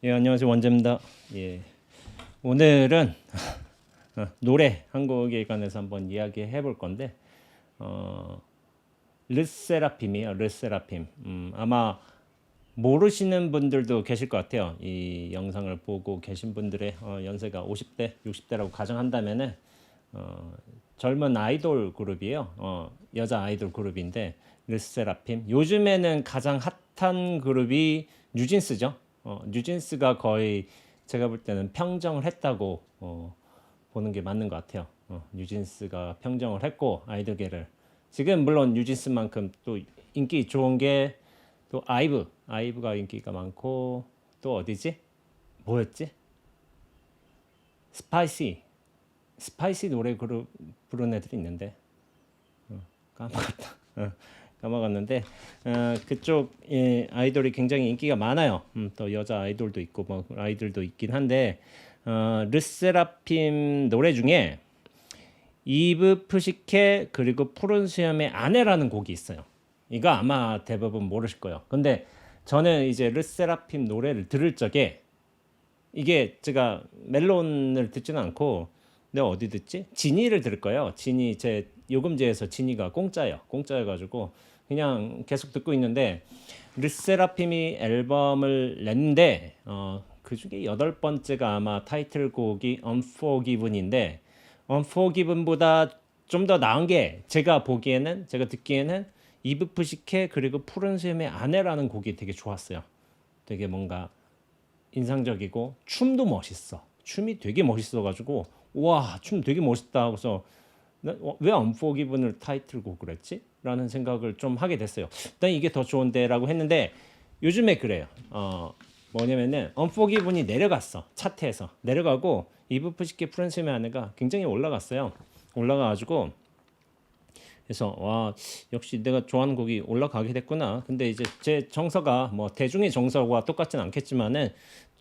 예, 안녕하세요. 원재입니다. 예, 오늘은 노래 한 곡에 관해서 한번 이야기해 볼 건데, 어, 르세라핌이에요. 르세라핌. 아마 모르시는 분들도 계실 것 같아요. 이 영상을 보고 계신 분들의 연세가 50대, 60대라고 가정한다면은 어, 젊은 아이돌 그룹이에요. 여자 아이돌 그룹인데 르세라핌. 요즘에는 가장 핫한 그룹이 뉴진스죠. 뉴진스가 거의 제가 볼 때는 평정을 했다고 보는 게 맞는 것 같아요. 뉴진스가 평정을 했고 아이돌계를 지금 물론 뉴진스만큼 또 인기 좋은 게 또 아이브가 인기가 많고 또 어디지? 뭐였지? 스파이시 노래 그룹 부르는 애들이 있는데 까먹었다. 까먹었는데 그쪽 아이돌이 굉장히 인기가 많아요. 또 여자 아이돌도 있고 뭐 아이들도 있긴 한데 르세라핌 노래 중에 이브 푸시케 그리고 푸른 수염의 아내라는 곡이 있어요. 이거 아마 대부분 모르실 거예요. 근데 저는 이제 르세라핌 노래를 들을 적에 이게 제가 멜론을 듣지는 않고 내가 어디 듣지? 지니를 들을 거예요. 지니 제 요금제에서 지니가 공짜여가지고 그냥 계속 듣고 있는데 르세라핌이 앨범을 냈는데 그 중에 8번째가 아마 타이틀곡이 Unforgiven인데 Unforgiven보다 좀 더 나은 게 제가 듣기에는 이브 푸시케 그리고 푸른 수염의 아내라는 곡이 되게 좋았어요. 되게 뭔가 인상적이고 춤도 멋있어. 춤이 되게 멋있어가지고 와, 춤 되게 멋있다 하고서 왜 Unforgiven을 타이틀곡을 했지? 라는 생각을 좀 하게 됐어요. 난 이게 더 좋은데라고 했는데 요즘에 그래요. 뭐냐면은 Unforgiven이 내려갔어. 차트에서 내려가고 이브 푸시케 프렌스의 아내가 굉장히 올라갔어요. 올라가가지고 그래서 와, 역시 내가 좋아하는 곡이 올라가게 됐구나. 근데 이제 제 정서가 뭐 대중의 정서와 똑같진 않겠지만은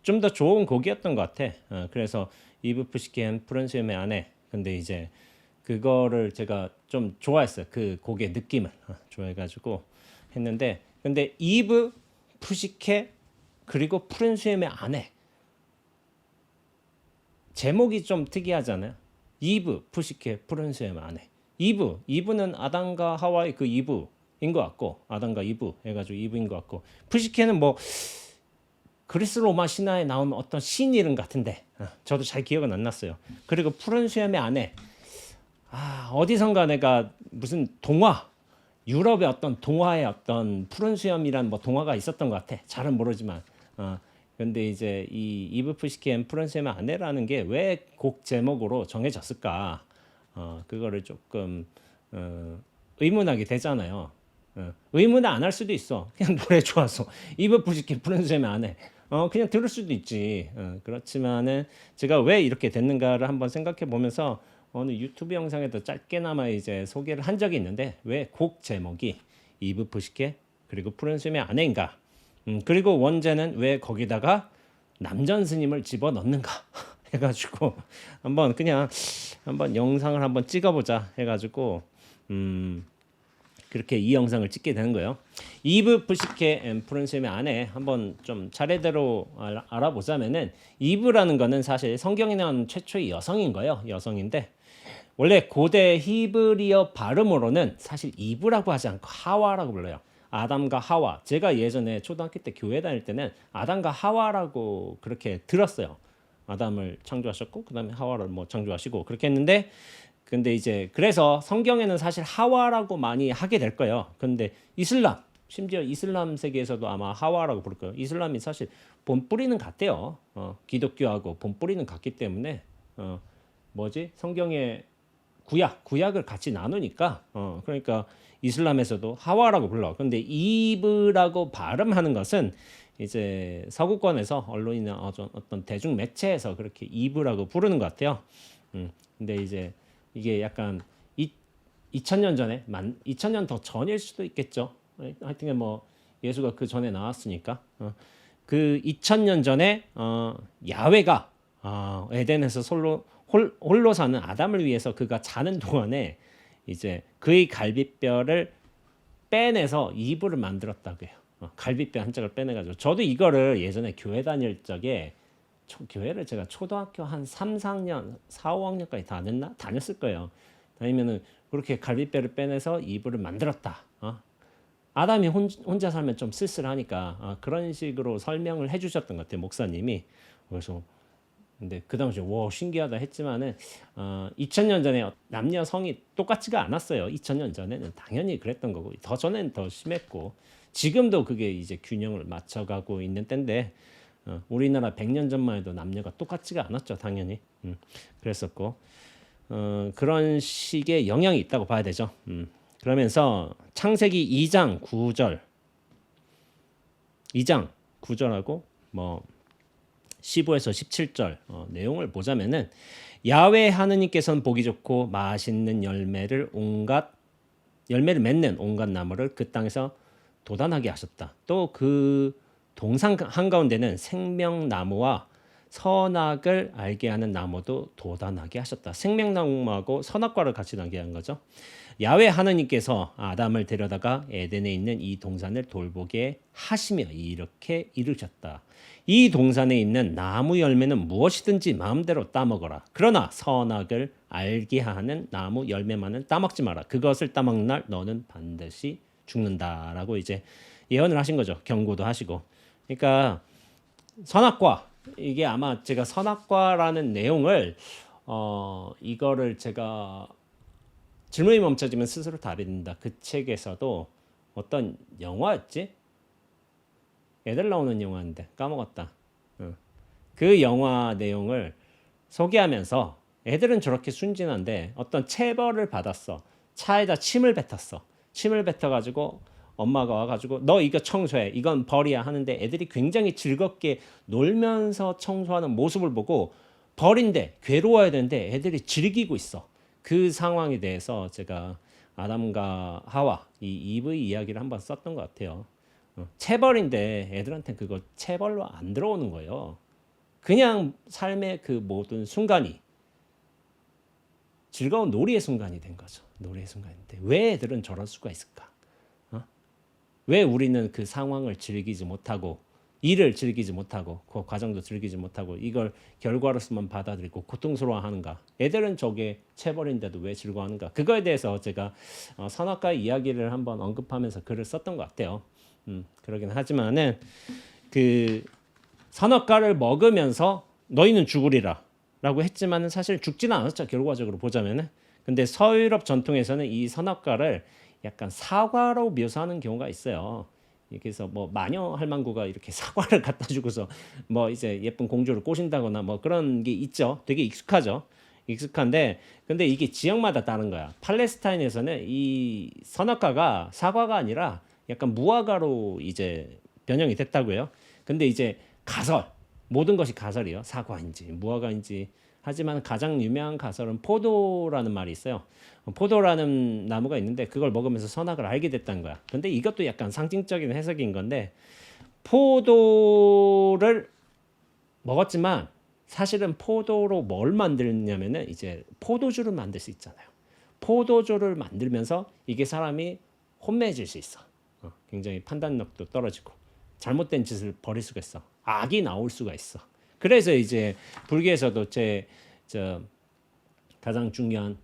좀 더 좋은 곡이었던 것 같아. 그래서 이브 푸시케 프렌스의 아내. 근데 이제 그거를 제가 좀 좋아했어요. 그 곡의 느낌을 좋아해가지고 했는데 근데 이브 푸시케 그리고 프렌스의 아내 제목이 좀 특이하잖아요. 이브 푸시케 프렌스의 아내 이브는 아담과 하와의 그 이브인 것 같고 아담과 이브 해가지고 이브인 것 같고 푸시케는 뭐 그리스 로마 신화에 나온 어떤 신 이름 같은데 저도 잘 기억은 안 났어요. 그리고 푸른 수염의 아내 어디선가 내가 무슨 동화 유럽의 어떤 동화의 어떤 푸른 수염이란 뭐 동화가 있었던 것 같아. 잘은 모르지만 근데 이제 이 이브 푸시케 푸른 수염의 아내라는 게 왜 곡 제목으로 정해졌을까? 그거를 조금 의문하게 되잖아요. 의문을 안 할 수도 있어. 그냥 노래 좋아서 이브 푸시케 푸른 수염의 아내 그냥 들을 수도 있지. 그렇지만은 제가 왜 이렇게 됐는가를 한번 생각해 보면서 어느 유튜브 영상에도 짧게나마 이제 소개를 한 적이 있는데 왜 곡 제목이 이브 푸시케 그리고 푸른 수염의 아내인가? 그리고 원제는 왜 거기다가 남전 스님을 집어 넣는가? 해가지고 한번 그냥 한번 영상을 한번 찍어보자 해가지고 그렇게 이 영상을 찍게 되는 거예요. 이브 푸시케 앤 푸른 수염의 아내 한번 좀 차례대로 알아보자면은 이브라는 거는 사실 성경에 나온 최초의 여성인 거예요. 여성인데 원래 고대 히브리어 발음으로는 사실 이브라고 하지 않고 하와라고 불러요. 아담과 하와. 제가 예전에 초등학교 때 교회 다닐 때는 아담과 하와라고 그렇게 들었어요. 아담을 창조하셨고 그다음에 하와를 뭐 창조하시고 그렇게 했는데 근데 이제 그래서 성경에는 사실 하와라고 많이 하게 될 거예요. 근데 심지어 이슬람 세계에서도 아마 하와라고 부를 거예요. 이슬람이 사실 본뿌리는 같대요. 기독교하고 본뿌리는 같기 때문에 성경에 구약을 같이 나누니까 그러니까 이슬람에서도 하와라고 불러. 근데 이브라고 발음하는 것은 이제 서구권에서 언론이나 어떤 대중 매체에서 그렇게 이브라고 부르는 것 같아요. 근데 이제 이게 약간 2000년 전에 2000년 더 전일 수도 있겠죠. 하여튼 뭐 예수가 그 전에 나왔으니까 그 2000년 전에 야훼가 에덴에서 홀로 사는 아담을 위해서 그가 자는 동안에 이제 그의 갈비뼈를 빼내서 이불을 만들었다고 해요. 갈비뼈 한 짝을 빼내가지고 저도 이거를 예전에 교회 다닐 적에 교회를 제가 초등학교 한 3, 4학년, 4, 5학년까지 다녔을 거예요. 다니면은 그렇게 갈비뼈를 빼내서 이불을 만들었다. 아담이 혼자 살면 좀 쓸쓸하니까 그런 식으로 설명을 해주셨던 것 같아요, 목사님이. 그래서 근데 그 당시에 와 신기하다 했지만은 2000년 전에 남녀 성이 똑같지가 않았어요. 2000년 전에는 당연히 그랬던 거고 더 전에는 더 심했고 지금도 그게 이제 균형을 맞춰가고 있는 때인데 우리나라 100년 전만 해도 남녀가 똑같지가 않았죠, 당연히. 그랬었고 그런 식의 영향이 있다고 봐야 되죠. 그러면서 창세기 2장 9절 2장 9절하고 뭐 15에서 17절 내용을 보자면은 야훼 하느님께서는 보기 좋고 맛있는 열매를 맺는 온갖 나무를 그 땅에서 도단하게 하셨다. 또 그 동산 한가운데는 생명나무와 선악을 알게 하는 나무도 도단하게 하셨다. 생명나무하고 선악과를 같이 나게 한 거죠. 야훼 하나님께서 아담을 데려다가 에덴에 있는 이 동산을 돌보게 하시며 이렇게 이르셨다. 이 동산에 있는 나무 열매는 무엇이든지 마음대로 따먹어라. 그러나 선악을 알게 하는 나무 열매만은 따먹지 마라. 그것을 따먹는 날 너는 반드시 죽는다라고 이제 예언을 하신 거죠. 경고도 하시고. 그러니까 선악과 이게 아마 제가 선악과라는 내용을 이거를 제가 질문이 멈춰지면 스스로 답이 된다. 그 책에서도 어떤 영화였지? 애들 나오는 영화인데 까먹었다. 그 영화 내용을 소개하면서 애들은 저렇게 순진한데 어떤 체벌을 받았어. 차에다 침을 뱉었어. 침을 뱉어가지고 엄마가 와가지고 너 이거 청소해. 이건 벌이야 하는데 애들이 굉장히 즐겁게 놀면서 청소하는 모습을 보고 벌인데 괴로워야 되는데 애들이 즐기고 있어. 그 상황에 대해서 제가 아담과 하와 이 이브의 이야기를 한번 썼던 것 같아요. 체벌인데 애들한테 그거 체벌로 안 들어오는 거예요. 그냥 삶의 그 모든 순간이 즐거운 놀이의 순간이 된 거죠. 놀이의 순간인데 왜 애들은 저럴 수가 있을까? 왜 우리는 그 상황을 즐기지 못하고 일을 즐기지 못하고 그 과정도 즐기지 못하고 이걸 결과로서만 받아들이고 고통스러워하는가? 애들은 저게 체벌인데도 왜 즐거워하는가? 그거에 대해서 제가 선악과의 이야기를 한번 언급하면서 글을 썼던 것 같아요. 그러긴 하지만은 그 선악과를 먹으면서 너희는 죽으리라 라고 했지만은 사실 죽지는 않았죠. 결과적으로 보자면은. 근데 서유럽 전통에서는 이 선악과를 약간 사과로 묘사하는 경우가 있어요. 그래서 뭐 마녀 할망구가 이렇게 사과를 갖다 주고서 뭐 이제 예쁜 공주를 꼬신다거나 뭐 그런 게 있죠. 되게 익숙하죠. 익숙한데 근데 이게 지역마다 다른 거야. 팔레스타인에서는 이 선악과가 사과가 아니라 약간 무화과로 이제 변형이 됐다고요. 근데 이제 가설 모든 것이 가설이요. 사과인지 무화과인지 하지만 가장 유명한 가설은 포도라는 말이 있어요. 포도라는 나무가 있는데 그걸 먹으면서 선악을 알게 됐다는 거야. 근데 이것도 약간 상징적인 해석인 건데 포도를 먹었지만 사실은 포도로 뭘 만들냐면은 이제 포도주를 만들 수 있잖아요. 포도주를 만들면서 이게 사람이 혼매해질 수 있어. 굉장히 판단력도 떨어지고 잘못된 짓을 벌일 수가 있어. 악이 나올 수가 있어. 그래서 이제 불교에서도 저 가장 중요한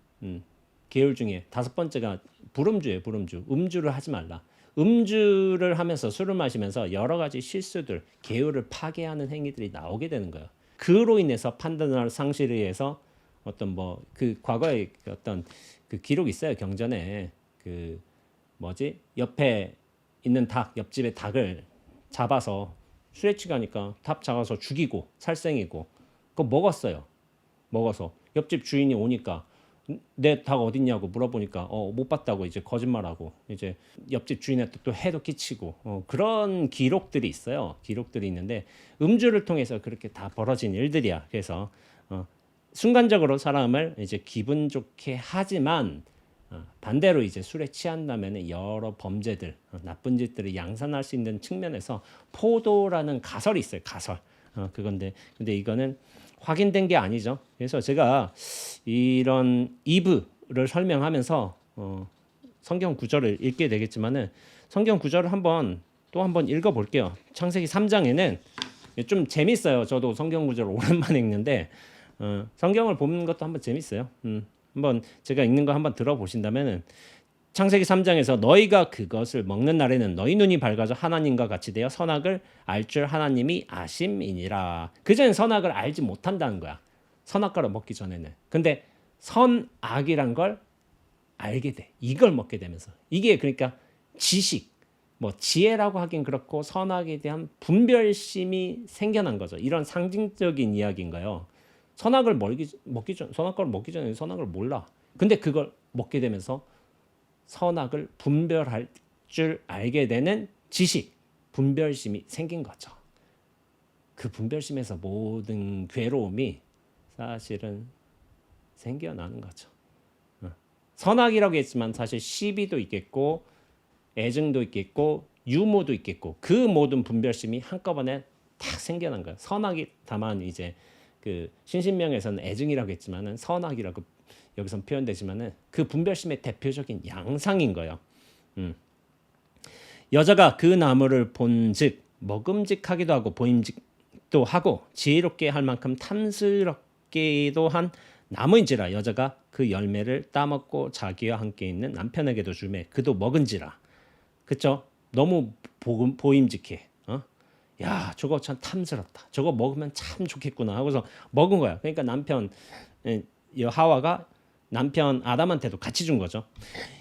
계율 중에 5번째가 불음주예요. 불음주. 음주를 하지 말라. 음주를 하면서 술을 마시면서 여러 가지 실수들, 계율을 파괴하는 행위들이 나오게 되는 거예요. 그로 인해서 판단을 상실에 의해서 어떤 뭐 그 과거에 어떤 그 기록이 있어요. 경전에 그 뭐지? 옆에 있는 옆집의 닭을 잡아서 술에 취하니까 닭 잡아서 죽이고 살생이고 그거 먹었어요. 먹어서 옆집 주인이 오니까 내 닭 어딨냐고 물어보니까 못 봤다고 이제 거짓말하고 이제 옆집 주인한테 또 해도 끼치고 그런 기록들이 있어요. 기록들이 있는데 음주를 통해서 그렇게 다 벌어진 일들이야. 그래서 순간적으로 사람을 이제 기분 좋게 하지만 반대로 이제 술에 취한다면 여러 범죄들, 나쁜 짓들을 양산할 수 있는 측면에서 포도라는 가설이 있어요. 가설. 그건데 근데 이거는 확인된 게 아니죠. 그래서 제가 이런 이브를 설명하면서 성경 구절을 읽게 되겠지만은 성경 구절을 한번 또 한번 읽어볼게요. 창세기 3장에는 좀 재밌어요. 저도 성경 구절을 오랜만에 읽는데 성경을 보는 것도 한번 재밌어요. 한번 제가 읽는 거 한번 들어보신다면은 창세기 3장에서 너희가 그것을 먹는 날에는 너희 눈이 밝아져 하나님과 같이 되어 선악을 알 줄 하나님이 아심이니라. 그전엔 선악을 알지 못한다는 거야. 선악과를 먹기 전에는. 근데 선악이란 걸 알게 돼. 이걸 먹게 되면서. 이게 그러니까 지식, 뭐 지혜라고 하긴 그렇고 선악에 대한 분별심이 생겨난 거죠. 이런 상징적인 이야기인가요? 선악과를 먹기 전에 선악을 몰라. 근데 그걸 먹게 되면서 선악을 분별할 줄 알게 되는 지식, 분별심이 생긴 거죠. 그 분별심에서 모든 괴로움이 사실은 생겨나는 거죠. 선악이라고 했지만 사실 시비도 있겠고 애증도 있겠고 유모도 있겠고 그 모든 분별심이 한꺼번에 딱 생겨난 거예요. 선악이 다만 이제 그 신신명에서는 애증이라고 했지만은 선악이라고 여기서 표현되지만은 그 분별심의 대표적인 양상인 거예요. 여자가 그 나무를 본즉 먹음직하기도 하고 보임직도 하고 지혜롭게 할 만큼 탐스럽기도 한 나무인지라 여자가 그 열매를 따먹고 자기와 함께 있는 남편에게도 주매 그도 먹은지라. 그쵸? 너무 보임직해. 야 저거 참 탐스럽다. 저거 먹으면 참 좋겠구나 하고서 먹은 거야. 그러니까 남편 하와가 남편 아담한테도 같이 준 거죠.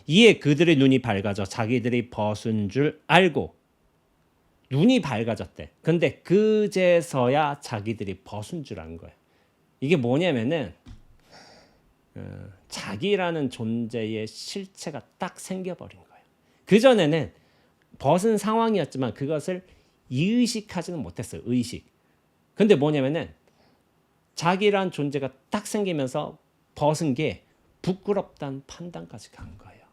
이에 그들의 눈이 밝아져 자기들이 벗은 줄 알고 눈이 밝아졌대. 근데 그제서야 자기들이 벗은 줄 안 거예요. 이게 뭐냐면은 자기라는 존재의 실체가 딱 생겨버린 거예요. 그전에는 벗은 상황이었지만 그것을 의식하지는 못했어요. 의식. 근데 뭐냐면은 자기란 존재가 딱 생기면서 벗은 게 부끄럽다는 판단까지 간 거예요.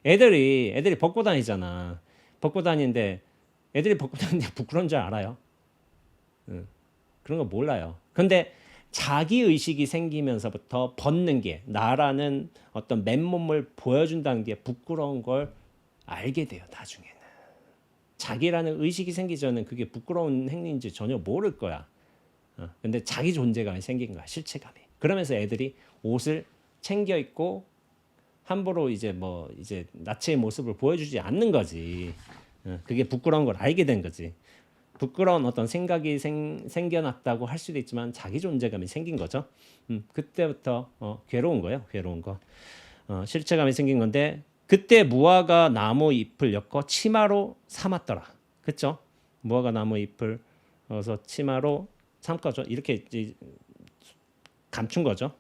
애들이 벗고 다니잖아. 벗고 다니는데 애들이 벗고 다니는데 부끄러운 줄 알아요? 그런 거 몰라요. 근데 자기 의식이 생기면서부터 벗는 게 나라는 어떤 맨몸을 보여준다는 게 부끄러운 걸 알게 돼요. 나중에는 자기라는 의식이 생기기 전에 그게 부끄러운 행위인지 전혀 모를 거야. 근데 자기 존재감이 생긴 거야. 실체감이. 그러면서 애들이 옷을 챙겨 입고 함부로 이제 나체의 모습을 보여주지 않는 거지. 그게 부끄러운 걸 알게 된 거지. 부끄러운 어떤 생각이 생겨났다고 할 수도 있지만 자기 존재감이 생긴 거죠. 그때부터 괴로운 거예요. 괴로운 거. 실체감이 생긴 건데 그때 무화과 나무 잎을 엮어 치마로 삼았더라. 그렇죠? 무화과 나무 잎을 넣어서 치마로 삼거죠. 이렇게 감춘 거죠.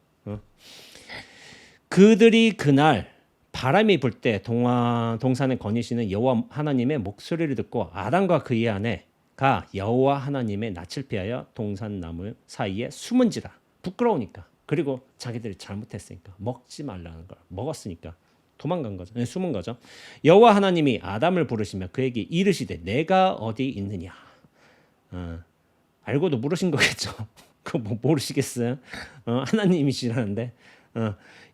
그들이 그날 바람이 불 때 동산에 거니시는 여호와 하나님의 목소리를 듣고 아담과 그의 아내가 여호와 하나님의 낯을 피하여 동산나무 사이에 숨은지라. 부끄러우니까. 그리고 자기들이 잘못했으니까 먹지 말라는 걸 먹었으니까 도망간 거죠. 숨은 거죠. 여호와 하나님이 아담을 부르시며 그에게 이르시되 내가 어디 있느냐. 알고도 물으신 거겠죠. 그거 뭐 모르시겠어요? 하나님이시라는데.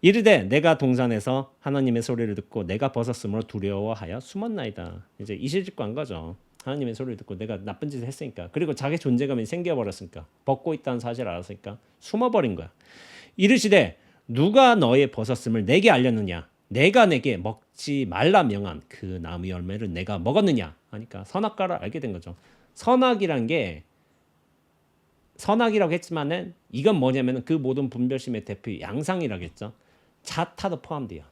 이르되 내가 동산에서 하나님의 소리를 듣고 내가 벗었으므로 두려워하여 숨었나이다. 이제 이실직고 한 거죠. 하나님의 소리를 듣고 내가 나쁜 짓을 했으니까. 그리고 자기 존재감이 생겨버렸으니까. 벗고 있다는 사실을 알았으니까 숨어버린 거야. 이르시되 누가 너의 벗었음을 내게 알렸느냐. 내가 내게 먹지 말라 명한 그 나무 열매를 내가 먹었느냐 하니까 선악과를 알게 된 거죠. 선악이라고 했지만은 이건 뭐냐면은 그 모든 분별심의 대표 양상이라고 했죠. 자타도 포함돼요.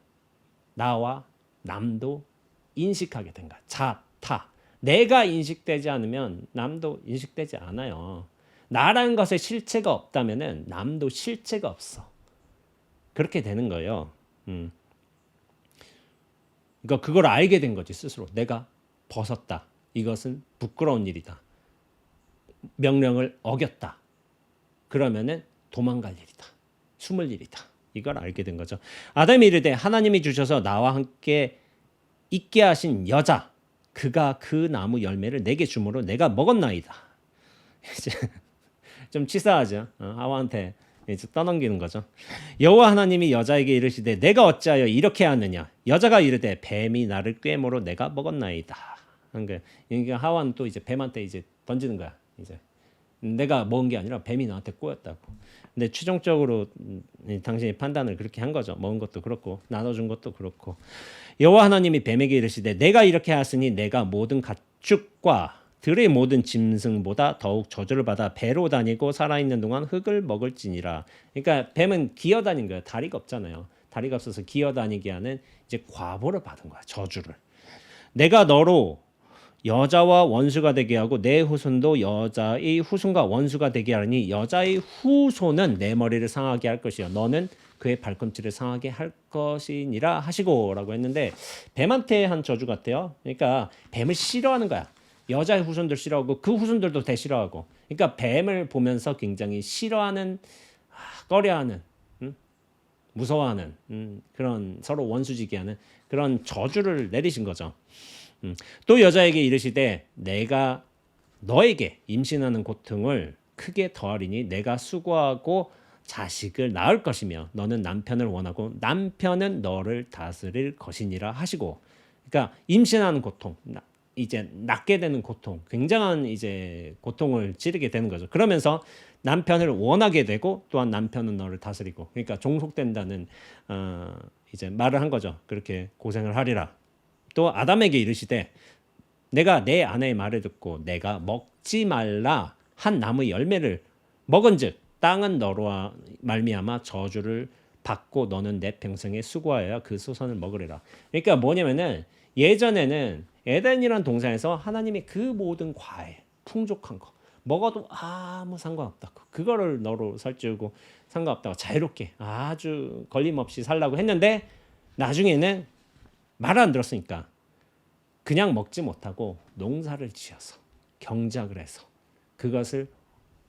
나와 남도 인식하게 된 거야. 자타. 내가 인식되지 않으면 남도 인식되지 않아요. 나라는 것에 실체가 없다면은 남도 실체가 없어. 그렇게 되는 거예요. 그러니까 그걸 알게 된 거지 스스로. 내가 벗었다. 이것은 부끄러운 일이다. 명령을 어겼다. 그러면은 도망갈 일이다. 숨을 일이다. 이걸 알게 된 거죠. 아담이 이르되 하나님이 주셔서 나와 함께 있게 하신 여자 그가 그 나무 열매를 내게 주므로 내가 먹었나이다. 이제 좀 치사하죠. 하와한테 이제 떠넘기는 거죠. 여호와 하나님이 여자에게 이르시되 내가 어찌하여 이렇게 하느냐. 여자가 이르되 뱀이 나를 꾀므로 내가 먹었나이다. 한 거야. 그러니까 하와는 또 이제 뱀한테 이제 던지는 거야. 이제 내가 먹은 게 아니라 뱀이 나한테 꼬였다고. 근데 최종적으로 당신이 판단을 그렇게 한 거죠. 먹은 것도 그렇고 나눠준 것도 그렇고. 여호와 하나님이 뱀에게 이르시되 내가 이렇게 하였으니 내가 모든 가축과 들의 모든 짐승보다 더욱 저주를 받아 배로 다니고 살아있는 동안 흙을 먹을지니라. 그러니까 뱀은 기어다닌 거예요. 다리가 없잖아요. 다리가 없어서 기어다니게 하는 이제 과보를 받은 거야. 저주를. 내가 너로 여자와 원수가 되게 하고 내 후손도 여자의 후손과 원수가 되게 하니 여자의 후손은 내 머리를 상하게 할 것이요 너는 그의 발꿈치를 상하게 할 것이니라 하시고라고 했는데 뱀한테 한 저주 같아요. 그러니까 뱀을 싫어하는 거야. 여자의 후손들 싫어하고 그 후손들도 대 싫어하고. 그러니까 뱀을 보면서 굉장히 싫어하는, 꺼려하는, 무서워하는 그런 서로 원수지기하는 그런 저주를 내리신 거죠. 또 여자에게 이르시되 내가 너에게 임신하는 고통을 크게 더하리니 내가 수고하고 자식을 낳을 것이며 너는 남편을 원하고 남편은 너를 다스릴 것이니라 하시고. 그러니까 임신하는 고통, 이제 낳게 되는 고통, 굉장한 이제 고통을 치르게 되는 거죠. 그러면서 남편을 원하게 되고 또한 남편은 너를 다스리고. 그러니까 종속된다는 이제 말을 한 거죠. 그렇게 고생을 하리라. 또 아담에게 이르시되 내가 내 아내의 말을 듣고 내가 먹지 말라 한 나무의 열매를 먹은즉 땅은 너로 말미암아 저주를 받고 너는 내 평생에 수고하여야 그 소산을 먹으리라. 그러니까 뭐냐면은 예전에는 에덴이라는 동산에서 하나님이 그 모든 과일 풍족한 거 먹어도 아무 상관없다고, 그거를 너로 살찌우고 상관없다고 자유롭게 아주 걸림없이 살라고 했는데 나중에는 말을 안 들었으니까 그냥 먹지 못하고 농사를 지어서 경작을 해서 그것을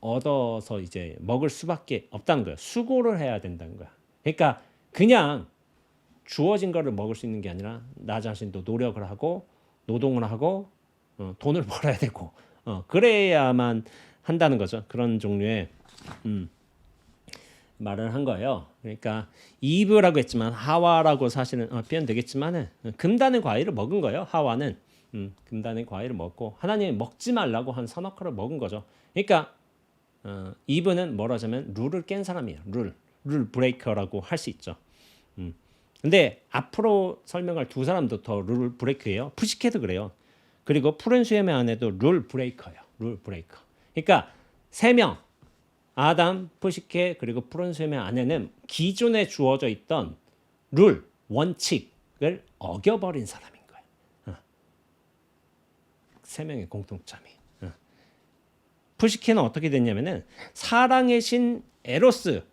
얻어서 이제 먹을 수밖에 없다는 거예요. 수고를 해야 된다는 거야. 그러니까 그냥 주어진 거를 먹을 수 있는 게 아니라 나 자신도 노력을 하고 노동을 하고 돈을 벌어야 되고 그래야만 한다는 거죠. 그런 종류의 말을 한 거예요. 그러니까 이브라고 했지만 하와라고 사실은 표현되겠지만은 금단의 과일을 먹은 거예요. 하와는 금단의 과일을 먹고 하나님이 먹지 말라고 한 서너 칼을 먹은 거죠. 그러니까 이브는 뭐라 하자면 룰을 깬 사람이에요. 룰 브레이커라고 할 수 있죠. 근데 앞으로 설명할 두 사람도 더 룰 브레이크예요. 푸시케도 그래요. 그리고 푸른 수염의 아내도 룰 브레이커예요. 룰 브레이커. 그러니까 세 명, 아담, 푸시케 그리고 푸른 수염의 아내는 기존에 주어져 있던 룰, 원칙을 어겨버린 사람인 거예요. 세 명의 공통점이. 푸시케는 어떻게 됐냐면은 사랑의 신 에로스,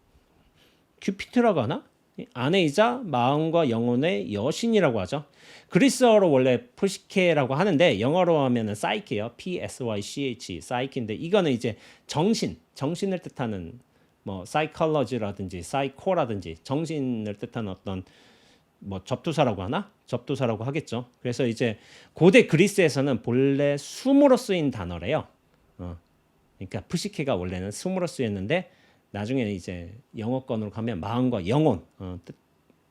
큐피트라고 하나? 아내이자 마음과 영혼의 여신이라고 하죠. 그리스어로 원래 푸시케라고 하는데 영어로 하면은 사이키예요. P-S-Y-C-H, 사이키인데 이거는 이제 정신을 뜻하는 뭐 사이컬러지라든지 사이코라든지 정신을 뜻하는 어떤 뭐 접두사라고 하나? 접두사라고 하겠죠. 그래서 이제 고대 그리스에서는 본래 숨으로 쓰인 단어래요. 그러니까 푸시케가 원래는 숨으로 쓰였는데 나중에는 이제 영어권으로 가면 마음과 영혼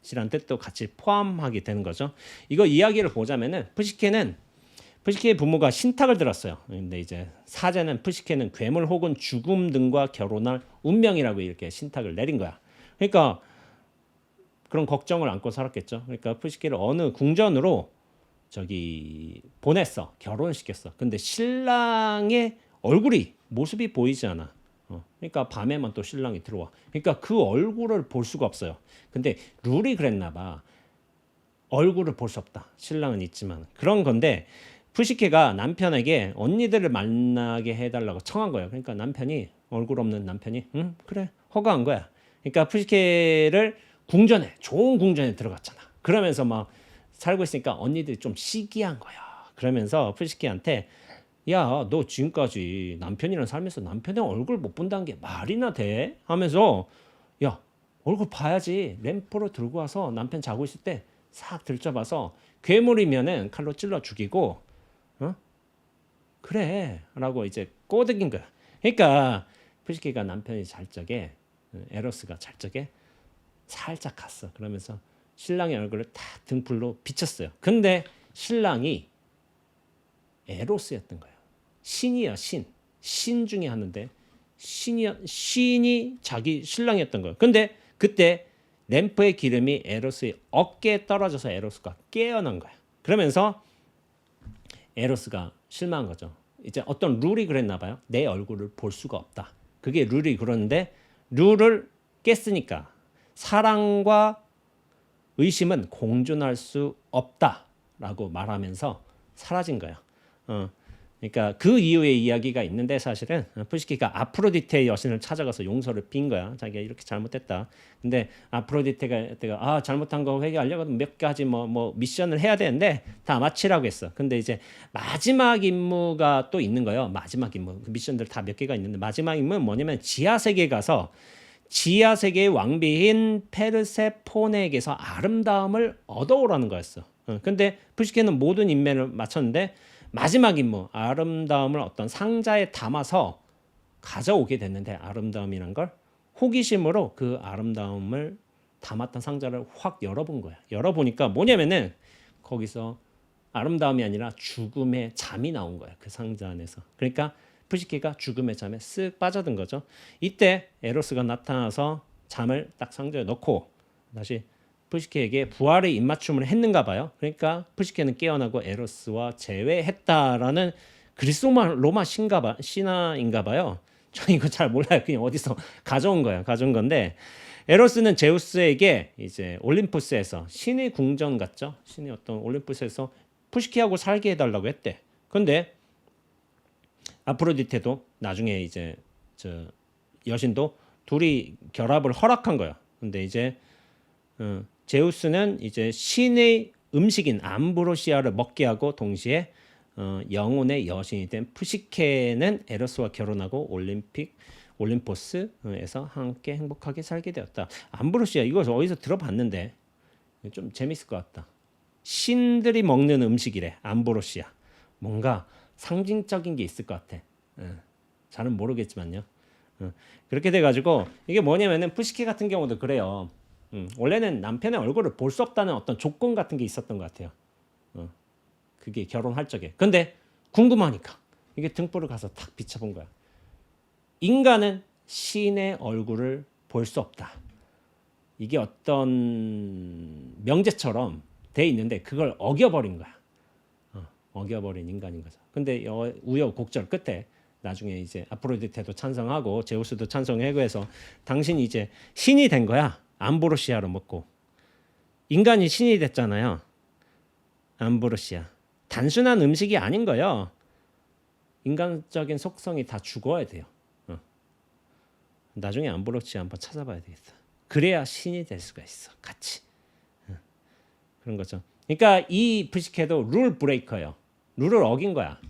뜻이란 뜻도 같이 포함하게 되는 거죠. 이거 이야기를 보자면은 푸시케의 부모가 신탁을 들었어요. 근데 이제 사제는 푸시케는 괴물 혹은 죽음 등과 결혼할 운명이라고 이렇게 신탁을 내린 거야. 그러니까 그런 걱정을 안고 살았겠죠. 그러니까 푸시케를 어느 궁전으로 저기 보냈어. 결혼시켰어. 근데 신랑의 얼굴이 모습이 보이지 않아. 그러니까 밤에만 또 신랑이 들어와. 그러니까 그 얼굴을 볼 수가 없어요. 근데 룰이 그랬나 봐. 얼굴을 볼 수 없다. 신랑은 있지만. 그런 건데 푸시케가 남편에게 언니들을 만나게 해달라고 청한 거예요. 그러니까 남편이, 얼굴 없는 남편이 응 그래 허가한 거야. 그러니까 푸시케를 좋은 궁전에 들어갔잖아. 그러면서 막 살고 있으니까 언니들이 좀 시기한 거야. 그러면서 푸시케한테 야, 너 지금까지 남편이랑 살면서 남편의 얼굴 못 본다는 게 말이나 돼? 하면서 야, 얼굴 봐야지. 램프로 들고 와서 남편 자고 있을 때 싹 들춰봐서 괴물이면은 칼로 찔러 죽이고 그래 라고 이제 꼬드긴 거야. 그러니까 푸시케가 남편이 잘 적에 에로스가 잘 적에 살짝 갔어. 그러면서 신랑의 얼굴을 탁 등불로 비쳤어요. 근데 신랑이 에로스였던 거예요. 신이야 신. 신 중에 하는데 신이 자기 신랑이었던 거예요. 근데 그때 램프의 기름이 에로스의 어깨에 떨어져서 에로스가 깨어난 거예요. 그러면서 에로스가 실망한 거죠. 이제 어떤 룰이 그랬나 봐요. 내 얼굴을 볼 수가 없다. 그게 룰이 그러는데 룰을 깼으니까 사랑과 의심은 공존할 수 없다라고 말하면서 사라진 거예요. 그러니까 그 이후의 이야기가 있는데 사실은 푸시키가 아프로디테의 여신을 찾아가서 용서를 빈 거야. 자기가 이렇게 잘못했다. 근데 아프로디테가 잘못한 거 회개하려고 몇 가지 뭐 미션을 해야 되는데 다 마치라고 했어. 근데 이제 마지막 임무가 또 있는 거예요. 마지막 임무. 그 미션들 다 몇 개가 있는데 마지막 임무는 뭐냐면 지하 세계에 가서 지하 세계의 왕비인 페르세포네에게서 아름다움을 얻어오라는 거였어. 근데 푸시키는 모든 인맥을 마쳤는데 마지막 임무 아름다움을 어떤 상자에 담아서 가져오게 됐는데 아름다움이란 걸 호기심으로 그 아름다움을 담았던 상자를 확 열어본 거야. 열어보니까 뭐냐면은 거기서 아름다움이 아니라 죽음의 잠이 나온 거야. 그 상자 안에서. 그러니까 푸시키가 죽음의 잠에 쓱 빠져든 거죠. 이때 에로스가 나타나서 잠을 딱 상자에 넣고 다시 푸시케에게 부활의 입맞춤을 했는가 봐요. 그러니까 푸시케는 깨어나고 에로스와 재회했다라는 그리스 로마 신화인가 봐요. 저 이거 잘 몰라요. 그냥 어디서 가져온 거예요. 가져온 건데 에로스는 제우스에게 이제 올림푸스에서 신의 궁전 같죠. 신의 어떤 올림푸스에서 푸시케하고 살게 해달라고 했대. 근데 아프로디테도 나중에 이제 저 여신도 둘이 결합을 허락한 거야. 근데 이제 제우스는 이제 신의 음식인 암브로시아를 먹게 하고 동시에 영혼의 여신이 된 푸시케는 에로스와 결혼하고 올림포스에서 함께 행복하게 살게 되었다. 암브로시아 이거 어디서 들어봤는데 좀 재밌을 것 같다. 신들이 먹는 음식이래. 암브로시아. 뭔가 상징적인 게 있을 것 같아. 잘은 모르겠지만요. 그렇게 돼가지고 이게 뭐냐면은 푸시케 같은 경우도 그래요. 원래는 남편의 얼굴을 볼 수 없다는 어떤 조건 같은 게 있었던 것 같아요. 그게 결혼할 적에. 근데 궁금하니까 이게 등불을 가서 탁 비춰본 거야. 인간은 신의 얼굴을 볼 수 없다. 이게 어떤 명제처럼 돼 있는데 그걸 어겨버린 거야. 어겨버린 인간인 거죠. 근데 우여곡절 끝에 나중에 이제 아프로디테도 찬성하고 제우스도 찬성하고 해서 당신이 이제 신이 된 거야. 암브로시아로 먹고 인간이 신이 됐잖아요. 암브로시아 단순한 음식이 아닌 거예요. 인간적인 속성이 다 죽어야 돼요. 나중에 암브로시아 한번 찾아봐야 되겠다. 그래야 신이 될 수가 있어. 같이 그런 거죠. 그러니까 이 푸시케도 룰 브레이커예요. 룰을 어긴 거야.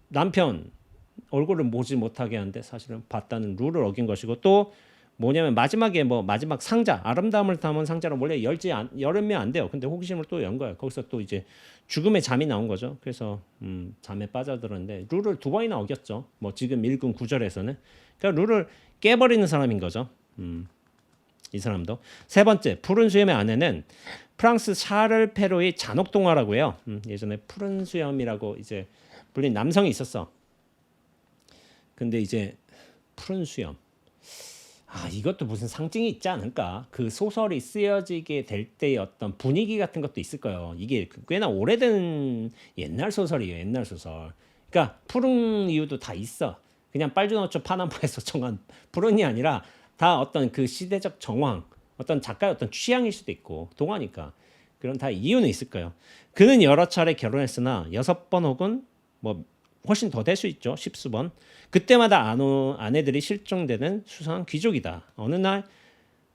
남편 얼굴을 보지 못하게 하는데 사실은 봤다는 룰을 어긴 것이고 또 뭐냐면 마지막에 마지막 상자 아름다움을 담은 상자를 원래 열면 안 돼요. 근데 호기심을 또 연 거예요. 거기서 또 이제 죽음의 잠이 나온 거죠. 그래서 잠에 빠져들었는데 룰을 두 번이나 어겼죠. 지금 읽은 구절에서는 그러니까 룰을 깨버리는 사람인 거죠. 이 사람도. 세 번째 푸른 수염의 아내는 프랑스 샤를 페로의 잔혹동화라고 해요. 예전에 푸른 수염이라고 이제 불린 남성이 있었어. 근데 이제 푸른 수염 이것도 무슨 상징이 있지 않을까? 그 소설이 쓰여지게 될 때의 어떤 분위기 같은 것도 있을 거예요. 이게 꽤나 오래된 옛날 소설이에요. 옛날 소설. 그러니까 푸른 이유도 다 있어. 그냥 빨주노초 파남보에서 정한 푸른이 아니라 다 어떤 그 시대적 정황, 어떤 작가의 어떤 취향일 수도 있고 동화니까 그런 다 이유는 있을 거예요. 그는 여러 차례 결혼했으나 6번 혹은 훨씬 더 될 수 있죠. 10수번. 그때마다 아내들이 실종되는 수상한 귀족이다. 어느 날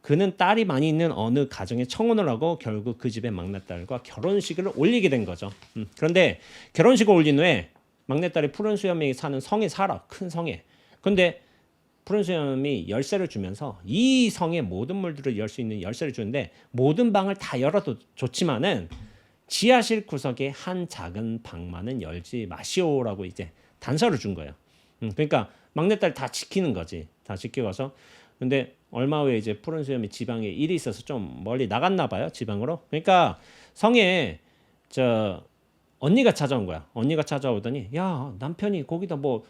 그는 딸이 많이 있는 어느 가정에 청혼을 하고 결국 그 집의 막내딸과 결혼식을 올리게 된 거죠. 그런데 결혼식을 올린 후에 막내딸이 푸른 수염이 사는 성에 살아. 큰 성에. 근데 푸른 수염이 열쇠를 주면서 이 성의 모든 물들을 열 수 있는 열쇠를 주는데 모든 방을 다 열어도 좋지만은 지하실 구석에 한 작은 방만은 열지 마시오라고 이제 단서를 준 거예요. 그러니까 막내딸 다 지키는 거지. 다 지키고서 근데 얼마 후에 이제 푸른 수염이 지방에 일이 있어서 좀 멀리 나갔나 봐요. 지방으로. 그러니까 성에 언니가 찾아온 거야. 언니가 찾아오더니 야 남편이 거기다 뭐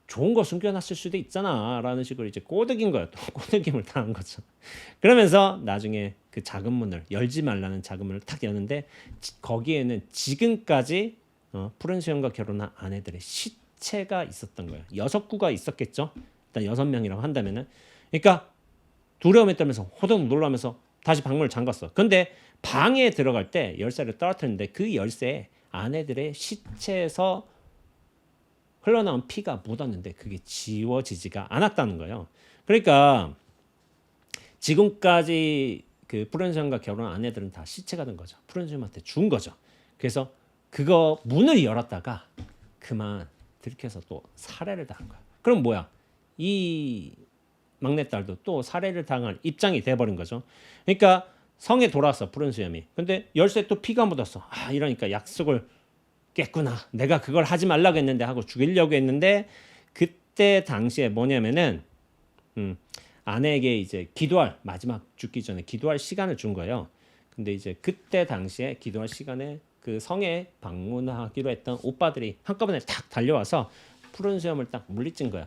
좋은 거 숨겨놨을 수도 있잖아 라는 식으로 이제 꼬드긴 거야. 또 꼬드김을 당한 거죠. 그러면서 나중에 그 작은 문을 열지 말라는 작은 문을 탁 여는데 거기에는 지금까지 푸른 수염과 결혼한 아내들의 시체가 있었던 거예요. 6구가 있었겠죠. 일단 6명이라고 한다면은. 그러니까 두려움에 떨면서 호동 놀라면서 다시 방문을 잠갔어. 근데 방에 들어갈 때 열쇠를 떨어뜨렸는데 그 열쇠에 아내들의 시체에서 흘러나온 피가 묻었는데 그게 지워지지가 않았다는 거예요. 그러니까 지금까지 그 푸른수염과 결혼한 아내들은 다 시체가 된 거죠. 푸른수염한테 준 거죠. 그래서 그거 문을 열었다가 그만 들켜서 또 살해를 당한 거야. 그럼 뭐야? 이 막내딸도 또 살해를 당할 입장이 돼버린 거죠. 그러니까 성에 돌아왔어 푸른수염이. 근데 열쇠 또 피가 묻었어. 아 이러니까 약속을 깼구나. 내가 그걸 하지 말라고 했는데 하고 죽이려고 했는데 그때 당시에 뭐냐면은 아내에게 이제 기도할 마지막 죽기 전에 기도할 시간을 준 거예요. 근데 이제 그때 당시에 기도할 시간에 그 성에 방문하기로 했던 오빠들이 한꺼번에 탁 달려와서 푸른 수염을 딱 물리친 거야.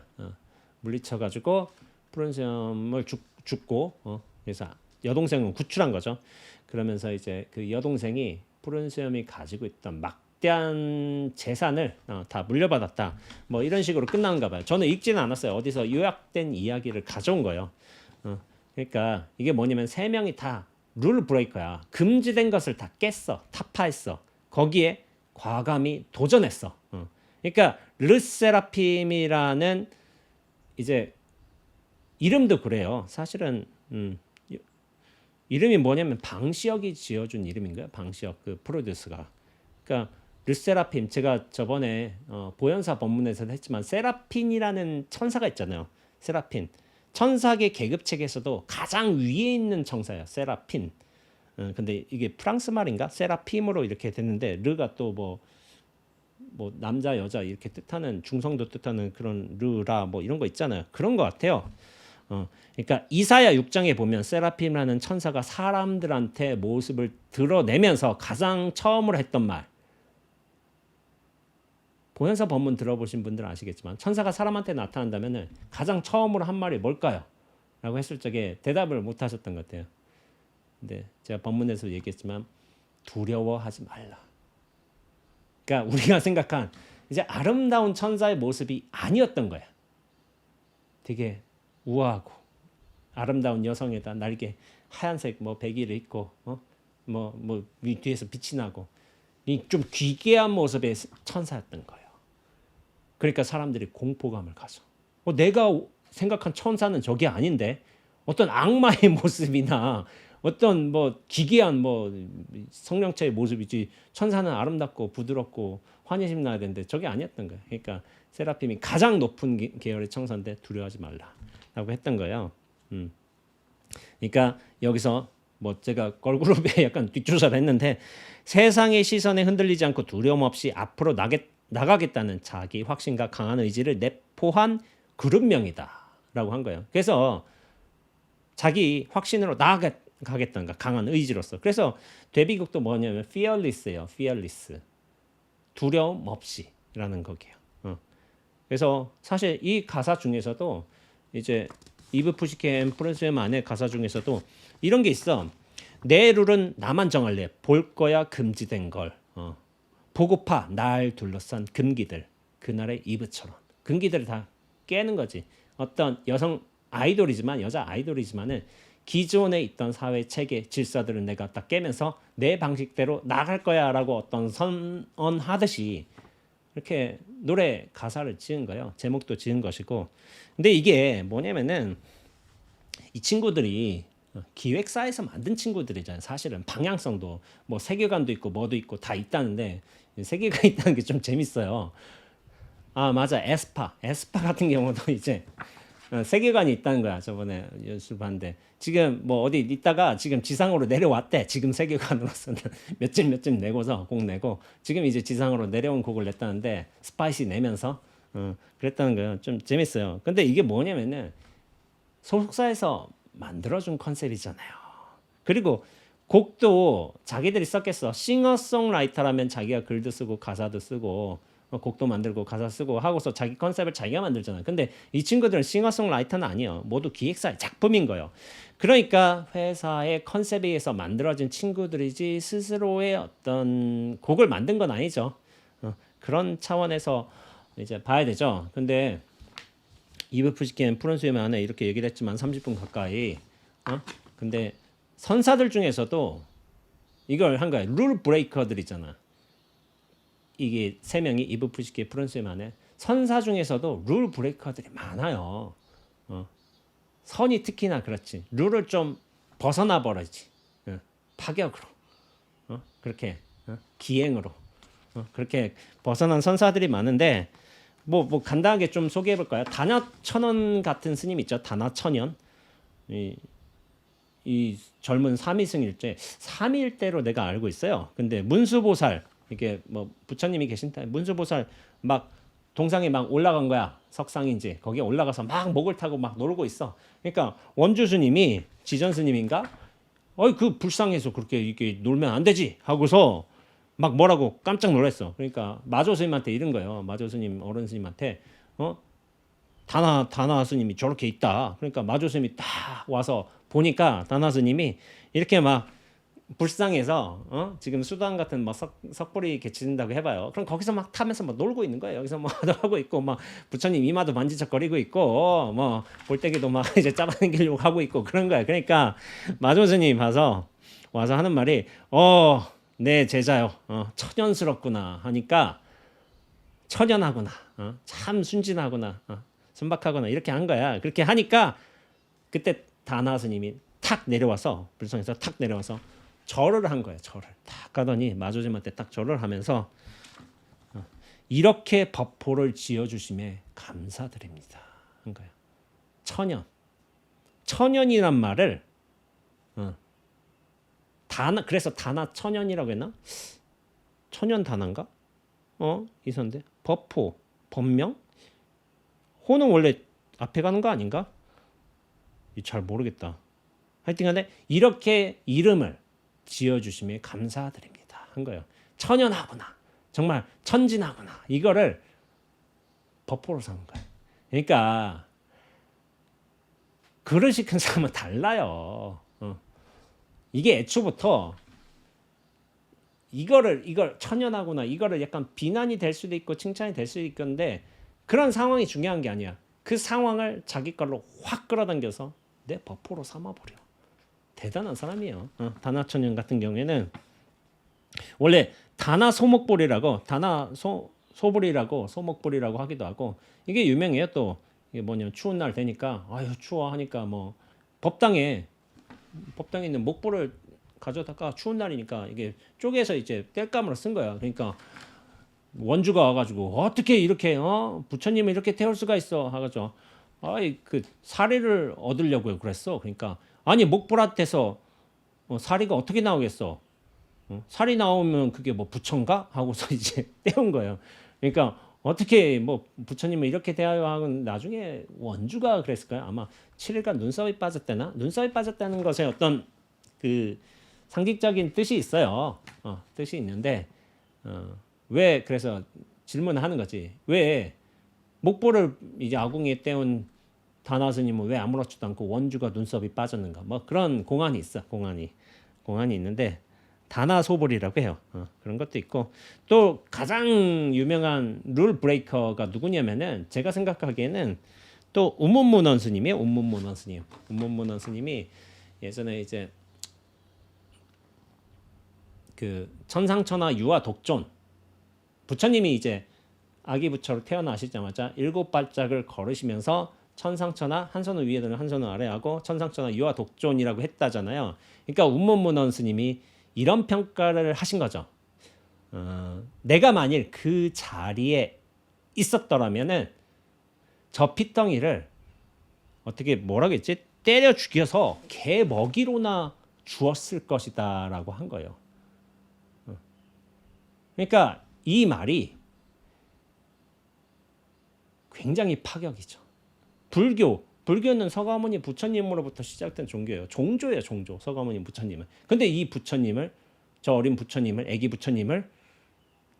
물리쳐가지고 푸른 수염을 죽고 그래서 여동생은 구출한 거죠. 그러면서 이제 그 여동생이 푸른 수염이 가지고 있던 막대한 재산을 다 물려받았다. 뭐 이런 식으로 끝나는가 봐요. 저는 읽지는 않았어요. 어디서 요약된 이야기를 가져온 거예요. 그러니까 이게 뭐냐면 세 명이 다 룰 브레이커야. 금지된 것을 다 깼어. 타파했어. 거기에 과감히 도전했어. 그러니까 르세라핌이라는 이제 이름도 그래요. 사실은 이름이 뭐냐면 방시혁이 지어준 이름인가요? 방시혁 그 프로듀스가. 그러니까 르세라핌 제가 저번에 보현사 본문에서도 했지만 세라핀이라는 천사가 있잖아요. 세라핀 천사계 계급책에서도 가장 위에 있는 천사예요. 세라핀. 근데 이게 프랑스 말인가? 세라핌으로 이렇게 됐는데 르가 또 뭐 남자 여자 이렇게 뜻하는 중성도 뜻하는 그런 르라 뭐 이런 거 있잖아요. 그런 거 같아요. 그러니까 이사야 6장에 보면 세라핌이라는 천사가 사람들한테 모습을 드러내면서 가장 처음으로 했던 말. 보현사 본문 들어보신 분들은 아시겠지만 천사가 사람한테 나타난다면 가장 처음으로 한 말이 뭘까요? 라고 했을 적에 대답을 못 하셨던 것 같아요. 근데 제가 본문에서 얘기했지만 두려워하지 말라. 그러니까 우리가 생각한 이제 아름다운 천사의 모습이 아니었던 거야. 되게 우아하고 아름다운 여성에다 날개 하얀색 뭐 배기를 입고 뭐 뒤에서 빛이 나고 좀 기괴한 모습의 천사였던 거예요. 그러니까 사람들이 공포감을 가져. 내가 생각한 천사는 저게 아닌데 어떤 악마의 모습이나 어떤 뭐 기괴한 뭐 성령체의 모습이지 천사는 아름답고 부드럽고 환희심 나야 되는데 저게 아니었던 거예요. 그러니까 세라핌이 가장 높은 계열의 천사인데 두려워하지 말라라고 했던 거예요. 그러니까 여기서 뭐 제가 걸그룹에 약간 뒷조사를 했는데 세상의 시선에 흔들리지 않고 두려움 없이 앞으로 나가겠다는 자기 확신과 강한 의지를 내포한 그룹명이다라고 한 거예요. 그래서 자기 확신으로 나아가겠다는 강한 의지로서. 그래서 데뷔곡도 뭐냐면 fearless예요. fearless. 두려움 없이라는 거게요. 그래서 사실 이 가사 중에서도 이제 이브 푸시케 푸른수염 안에 가사 중에서도 이런 게 있어. 내 룰은 나만 정할래. 볼 거야 금지된 걸. 보고파 날 둘러싼 금기들. 그날의 이브처럼. 금기들을 다 깨는 거지. 어떤 여성 아이돌이지만 여자 아이돌이지만은 기존에 있던 사회 체계 질서들을 내가 딱 깨면서 내 방식대로 나갈 거야라고 어떤 선언하듯이 이렇게 노래 가사를 지은 거예요. 제목도 지은 것이고. 근데 이게 뭐냐면은 이 친구들이 기획사에서 만든 친구들이잖아요. 사실은 방향성도 뭐 세계관도 있고 뭐도 있고 다 있다는데 세계관 있다는 게 좀 재밌어요. 아 맞아 에스파 같은 경우도 이제 세계관이 있다는 거야. 저번에 연습하는데 지금 뭐 어디 있다가 지금 지상으로 내려왔대. 지금 세계관으로서는 몇 점 내고서 곡 내고 지금 이제 지상으로 내려온 곡을 냈다는데 스파이시 내면서 그랬다는 거예요. 좀 재밌어요. 근데 이게 뭐냐면은 소속사에서 만들어준 컨셉이잖아요. 그리고 곡도 자기들이 썼겠어. 싱어송라이터라면 자기가 글도 쓰고 가사도 쓰고 곡도 만들고 가사 쓰고 하고서 자기 컨셉을 자기가 만들잖아. 근데 이 친구들은 싱어송라이터는 아니에요. 모두 기획사의 작품인 거예요. 그러니까 회사의 컨셉에 의해서 만들어진 친구들이지 스스로의 어떤 곡을 만든 건 아니죠. 그런 차원에서 이제 봐야 되죠. 근데 이브 푸시켄 푸른 수염의 안에 이렇게 얘기를 했지만 30분 가까이 근데 선사들 중에서도 이걸 한 거야. 룰 브레이커들 있잖아. 이게 세 명이 이브 푸시켄 푸른 수염의 안에 선사 중에서도 룰 브레이커들이 많아요. 선이 특히나 그렇지. 룰을 좀 벗어나 버리지. 파격으로. 그렇게 기행으로. 그렇게 벗어난 선사들이 많은데 뭐 간단하게 좀 소개해 볼까요? 다나천원 같은 스님 있죠. 다나천연. 이 젊은 삼위승일제, 삼위일대로 내가 알고 있어요. 근데 문수보살, 이게 뭐 부처님이 계신다. 문수보살 막 동상에 막 올라간 거야. 석상인지 거기에 올라가서 막 목을 타고 막 놀고 있어. 그러니까 원주 스님이 지전 스님인가? 그 불상에서 그렇게 이렇게 놀면 안 되지 하고서 막 뭐라고 깜짝 놀랐어. 그러니까 마조 스님한테 이런 거예요. 마조 스님 어른 스님한테 다나 스님이 저렇게 있다. 그러니까 마조 스님이 딱 와서 보니까 다나 스님이 이렇게 막 불상에서 지금 수단 같은 뭐 석불이 개치된다고 해봐요. 그럼 거기서 막 타면서 막 놀고 있는 거예요. 여기서 뭐 하고 있고 막 부처님 이마도 만지작거리고 있고 뭐 볼때기도 막 이제 잡아당기려고 하고 있고 그런 거야. 그러니까 마조 스님 와서 하는 말이 내 제자요. 천연스럽구나 하니까 천연하구나. 참 순진하구나. 순박하구나. 이렇게 한 거야. 그렇게 하니까 그때 다나 스님이 탁 내려와서 불성에서 탁 내려와서 절을 한 거예요. 절을 탁 가더니 마조님한테 딱 절을 하면서 이렇게 법포를 지어주심에 감사드립니다 한 거예요. 천연이란 말을 그래서 다나 천연이라고 했나? 천연 다나인가? 이선데 법포 법명 호는 원래 앞에 가는 거 아닌가? 잘 모르겠다. 하여튼간에 이렇게 이름을 지어주심에 감사드립니다 한 거예요. 천연하구나, 정말 천진하구나, 이거를 법포로 삼은 거예요. 그러니까 그릇이 큰 사람은 달라요. 이게 애초부터 이걸 천연하구나, 이거를 약간 비난이 될 수도 있고 칭찬이 될 수도 있건데 그런 상황이 중요한 게 아니야. 그 상황을 자기 걸로 확 끌어당겨서 내 법포로 삼아버려. 대단한 사람이에요. 다나천연 같은 경우에는 원래 다나소목불이라고 소불이라고 소목불이라고 하기도 하고 이게 유명해요. 또 이게 뭐냐, 추운 날 되니까 아유 추워 하니까 뭐 법당에 있는 목불을 가져다가 추운 날이니까 이게 쪼개서 이제 땔감으로 쓴 거야. 그러니까 원주가 와가지고 어떻게 이렇게 부처님을 이렇게 태울 수가 있어 하가지고 그 사리를 얻으려고 그랬어. 그러니까 아니 목불한테서 사리가 어떻게 나오겠어? 사리 나오면 그게 뭐 부처인가? 하고서 이제 떼운 거예요. 그러니까 어떻게 뭐 부처님을 이렇게 대하여 하는, 나중에 원주가 그랬을까요? 아마 7일간 눈썹이 빠졌다나? 눈썹이 빠졌다는 것에 어떤 그 상징적인 뜻이 있어요. 뜻이 있는데 왜 그래서 질문을 하는 거지. 왜 목보를 이제 아궁이에 떼운 다나 스님은 왜 아무렇지도 않고 원주가 눈썹이 빠졌는가? 뭐 그런 공안이 있어. 공안이 있는데 다나 소불이라고 해요. 그런 것도 있고 또 가장 유명한 룰 브레이커가 누구냐면은 제가 생각하기에는 또 운문문원 스님이에요. 운문문원 스님이 예전에 이제 그 천상천하 유아 독존 부처님이 이제 아기 부처로 태어나시자마자 7발짝을 걸으시면서 천상천하 한 손을 위에 들고 한 손을 아래 하고 천상천하 유아 독존이라고 했다잖아요. 그러니까 운문문원 스님이 이런 평가를 하신 거죠. 내가 만일 그 자리에 있었더라면은 저 피덩이를 어떻게 뭐라겠지? 때려 죽여서 개 먹이로나 주었을 것이다라고 한 거예요. 그러니까 이 말이 굉장히 파격이죠. 불교는 서가모니 부처님으로부터 시작된 종교예요. 종조예요, 종조. 서가모니 부처님은. 근데 이 부처님을, 저 어린 부처님을, 애기 부처님을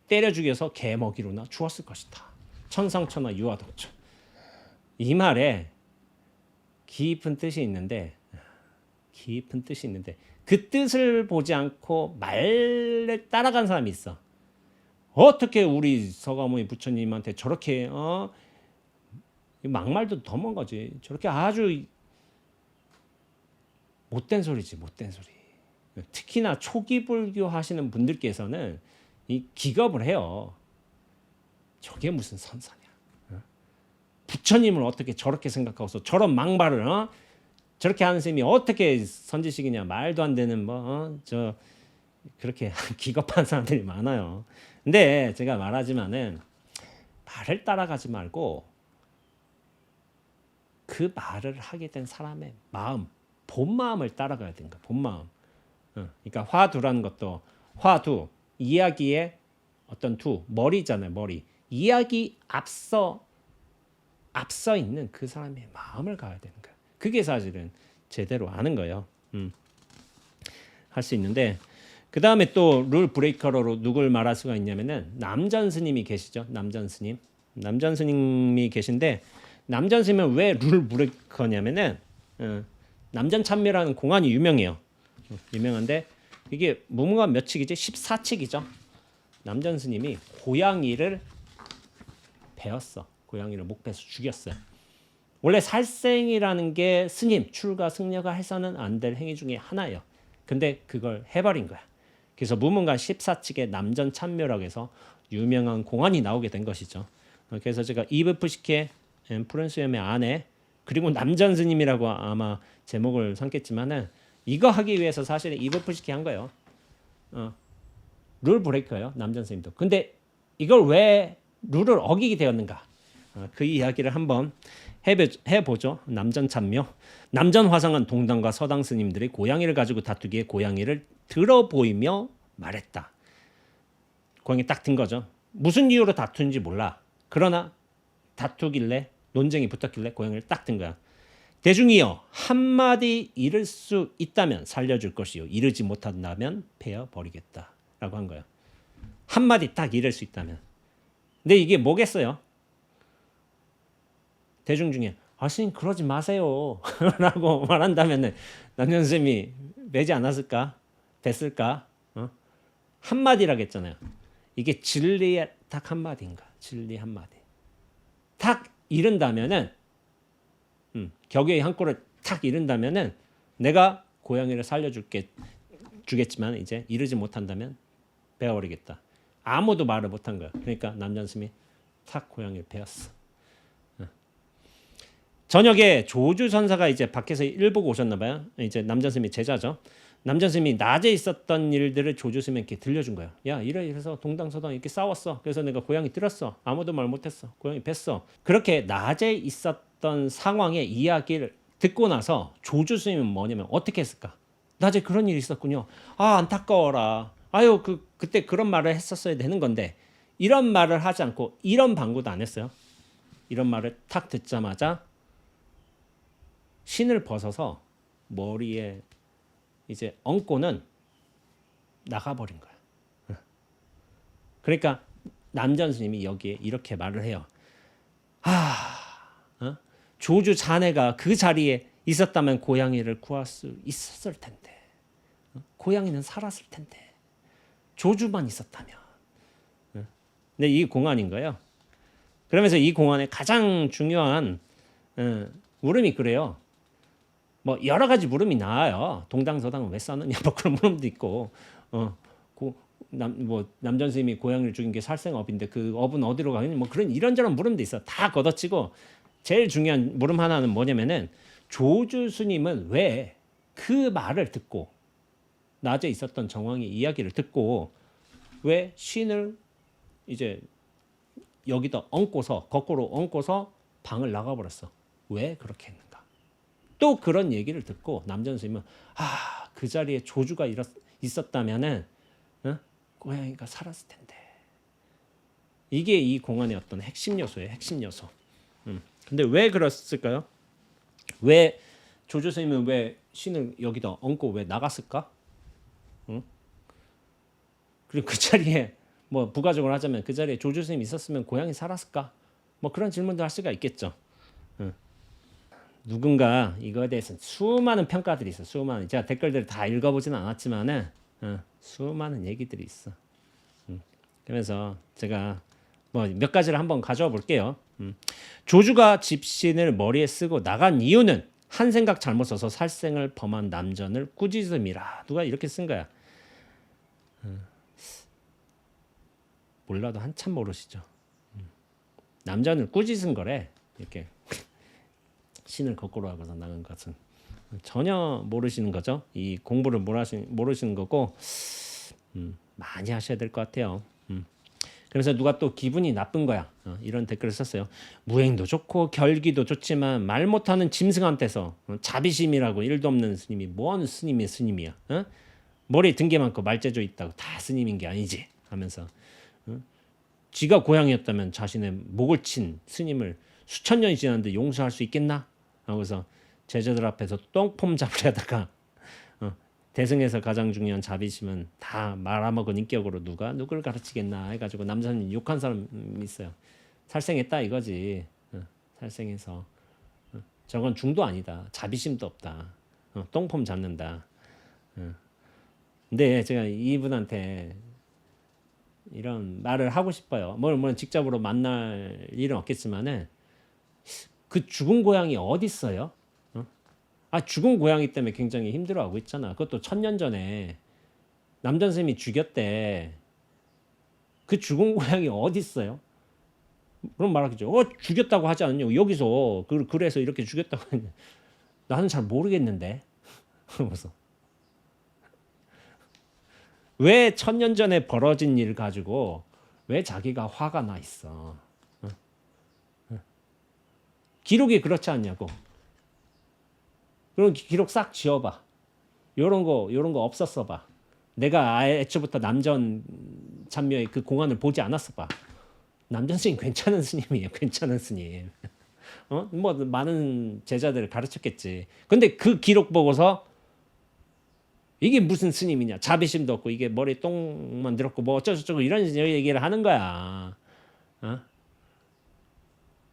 때려 죽여서 개 먹이로나 주었을 것이다. 천상천하 유아독존. 이 말에 깊은 뜻이 있는데 그 뜻을 보지 않고 말을 따라간 사람이 있어. 어떻게 우리 서가모니 부처님한테 저렇게 막말도 더 먼 거지. 저렇게 아주 못된 소리지, 못된 소리. 특히나 초기 불교 하시는 분들께서는 이 기겁을 해요. 저게 무슨 선사냐. 부처님을 어떻게 저렇게 생각하고서 저런 막말을 저렇게 하는 셈이 어떻게 선지식이냐. 말도 안 되는 저 그렇게 기겁한 사람들이 많아요. 근데 제가 말하지만은 말을 따라가지 말고 그 말을 하게 된 사람의 마음, 본 마음을 따라가야 된다. 본 마음. 그러니까 화두라는 것도 화두, 이야기의 어떤 두, 머리잖아요. 머리. 이야기 앞서 있는 그 사람의 마음을 가야 되는 거야. 그게 사실은 제대로 아는 거예요. 할 수 있는데 그 다음에 또 룰 브레이커로 누굴 말할 수가 있냐면은 남전 스님이 계시죠. 남전 스님이 계신데 남전 스님은 왜 룰 브레이커냐면은 남전 참묘라는 공안이 유명해요. 유명한데 이게 무문관 몇 칙이지? 14칙이죠. 남전 스님이 고양이를 베었어. 고양이를 목베서 죽였어요. 원래 살생이라는 게 스님, 출가, 승려가 해서는 안 될 행위 중에 하나예요. 근데 그걸 해버린 거야. 그래서 무문관 14칙의 남전 참묘라고 해서 유명한 공안이 나오게 된 것이죠. 그래서 제가 이브푸시케 푸른수염의 아내 그리고 남전 스님이라고 아마 제목을 삼겠지만은 이거 하기 위해서 사실 이브푸시케 한 거예요. 룰 브레이커예요. 남전 스님도. 근데 이걸 왜 룰을 어기게 되었는가? 그 이야기를 한번 해보죠. 남전 참묘. 남전 화성한 동당과 서당 스님들이 고양이를 가지고 다투기에 고양이를 들어 보이며 말했다. 고양이 딱 든 거죠. 무슨 이유로 다투는지 몰라. 그러나 다투길래 논쟁이 붙었길래 고양이를 딱 든 거야. 대중이여 한마디 잃을 수 있다면 살려줄 것이요 이르지 못한다면 베어버리겠다 라고 한 거예요. 한마디 딱 잃을 수 있다면. 근데 이게 뭐겠어요? 대중 중에 스님 그러지 마세요 라고 말한다면 남전 스님이 매지 않았을까? 뵀을까? 한마디라겠잖아요. 이게 진리의 딱 한마디인가? 진리 한마디. 딱 잃은다면은 격의 한 꼴을 탁 잃은다면은 내가 고양이를 주겠지만 이제 이르지 못한다면 베어버리겠다. 아무도 말을 못한 거야. 그러니까 남전 스님이 탁 고양이를 베었어. 저녁에 조주 선사가 이제 밖에서 일 보고 오셨나 봐요. 이제 남전 스님이 제자죠. 남전 스님이 낮에 있었던 일들을 조주 스님에게 들려준 거예요. 야 이래서 동당서당 이렇게 싸웠어. 그래서 내가 고양이 들었어. 아무도 말 못했어. 고양이 뱄어. 그렇게 낮에 있었던 상황의 이야기를 듣고 나서 조주 스님은 뭐냐면 어떻게 했을까? 낮에 그런 일이 있었군요. 안타까워라. 아유 그때 그런 말을 했었어야 되는 건데 이런 말을 하지 않고 이런 방구도 안 했어요. 이런 말을 탁 듣자마자 신을 벗어서 머리에 이제 얹고는 나가버린 거야. 그러니까 남전 스님이 여기에 이렇게 말을 해요. 조주 자네가 그 자리에 있었다면 고양이를 구할 수 있었을 텐데. 고양이는 살았을 텐데. 조주만 있었다면. 근데 이 공안인 거예요. 그러면서 이 공안의 가장 중요한 물음이 그래요. 뭐 여러 가지 물음이 나와요. 동당서당은 왜 싸느냐 뭐 그런 물음도 있고 남전 스님이 고양이를 죽인 게 살생업인데 그 업은 어디로 가느냐 뭐 그런 이런저런 물음도 있어. 다 걷어치고 제일 중요한 물음 하나는 뭐냐면은 조주 스님은 왜 그 말을 듣고 낮에 있었던 정황의 이야기를 듣고 왜 신을 이제 여기다 얹고서 거꾸로 얹고서 방을 나가버렸어. 왜 그렇게 했는가? 또 그런 얘기를 듣고 남전 스님은 그 자리에 조주가 있었다면은 고양이가 살았을 텐데. 이게 이 공안의 어떤 핵심 요소예요. 핵심 요소. 근데 왜 그랬을까요? 왜 조조 스님은 왜 신을 여기다 얹고 왜 나갔을까? 응? 그리고 그 자리에 뭐 부가적으로 하자면 그 자리에 조조 스님이 있었으면 고향이 살았을까? 뭐 그런 질문도 할 수가 있겠죠. 응. 누군가 이거에 대해서 수많은 평가들이 있어. 수많은 제가 댓글들을 다 읽어보지는 않았지만은 수많은 얘기들이 있어. 그래서 제가 뭐 몇 가지를 한번 가져와 볼게요. 조주가 집신을 머리에 쓰고 나간 이유는 한 생각 잘못 써서 살생을 범한 남전을 꾸짖음이라. 누가 이렇게 쓴 거야. 몰라도 한참 모르시죠. 남전을 꾸짖은 거래. 이렇게 신을 거꾸로 하고서 나간 것은 전혀 모르시는 거죠. 이 공부를 모르시는 거고 많이 하셔야 될 것 같아요. 그래서 누가 또 기분이 나쁜 거야. 이런 댓글을 썼어요. 무행도 좋고 결기도 좋지만 말 못하는 짐승한테서 자비심이라고 일도 없는 스님이 뭔 스님이 스님이야. 머리에 등게 많고 말재주 있다고 다 스님인 게 아니지 하면서 쥐가 고양이였다면 자신의 목을 친 스님을 수천 년이 지났는데 용서할 수 있겠나? 하고서 제자들 앞에서 똥폼 잡으려다가 대승에서 가장 중요한 자비심은 다 말아먹은 인격으로 누가 누굴 가르치겠나 해가지고 남자님 욕한 사람 있어요. 살생했다 이거지. 살생해서 저건 중도 아니다. 자비심도 없다. 똥폼 잡는다. 근데 제가 이분한테 이런 말을 하고 싶어요. 물론 직접으로 만날 일은 없겠지만은 그 죽은 고양이 어디 있어요? 죽은 고양이 때문에 굉장히 힘들어하고 있잖아. 그것도 1000년 전에 남전 스님이 죽였대. 그 죽은 고양이 어디 있어요? 그럼 말하겠죠. 죽였다고 하지 않느냐? 여기서 그래서 이렇게 죽였다고 했는데 나는 잘 모르겠는데. 그러면서 왜 1000년 전에 벌어진 일 가지고 왜 자기가 화가 나 있어? 기록이 그렇지 않냐고. 그럼 기록 싹 지워봐. 요런 거 없었어 봐. 내가 애초부터 남전 참여의 그 공안을 보지 않았어 봐. 남전 스님 괜찮은 스님이에요. 괜찮은 스님. 뭐 많은 제자들을 가르쳤겠지. 근데 그 기록 보고서 이게 무슨 스님이냐. 자비심도 없고 이게 머리에 똥만 들었고 뭐 어쩌고저쩌고 이런 얘기를 하는 거야.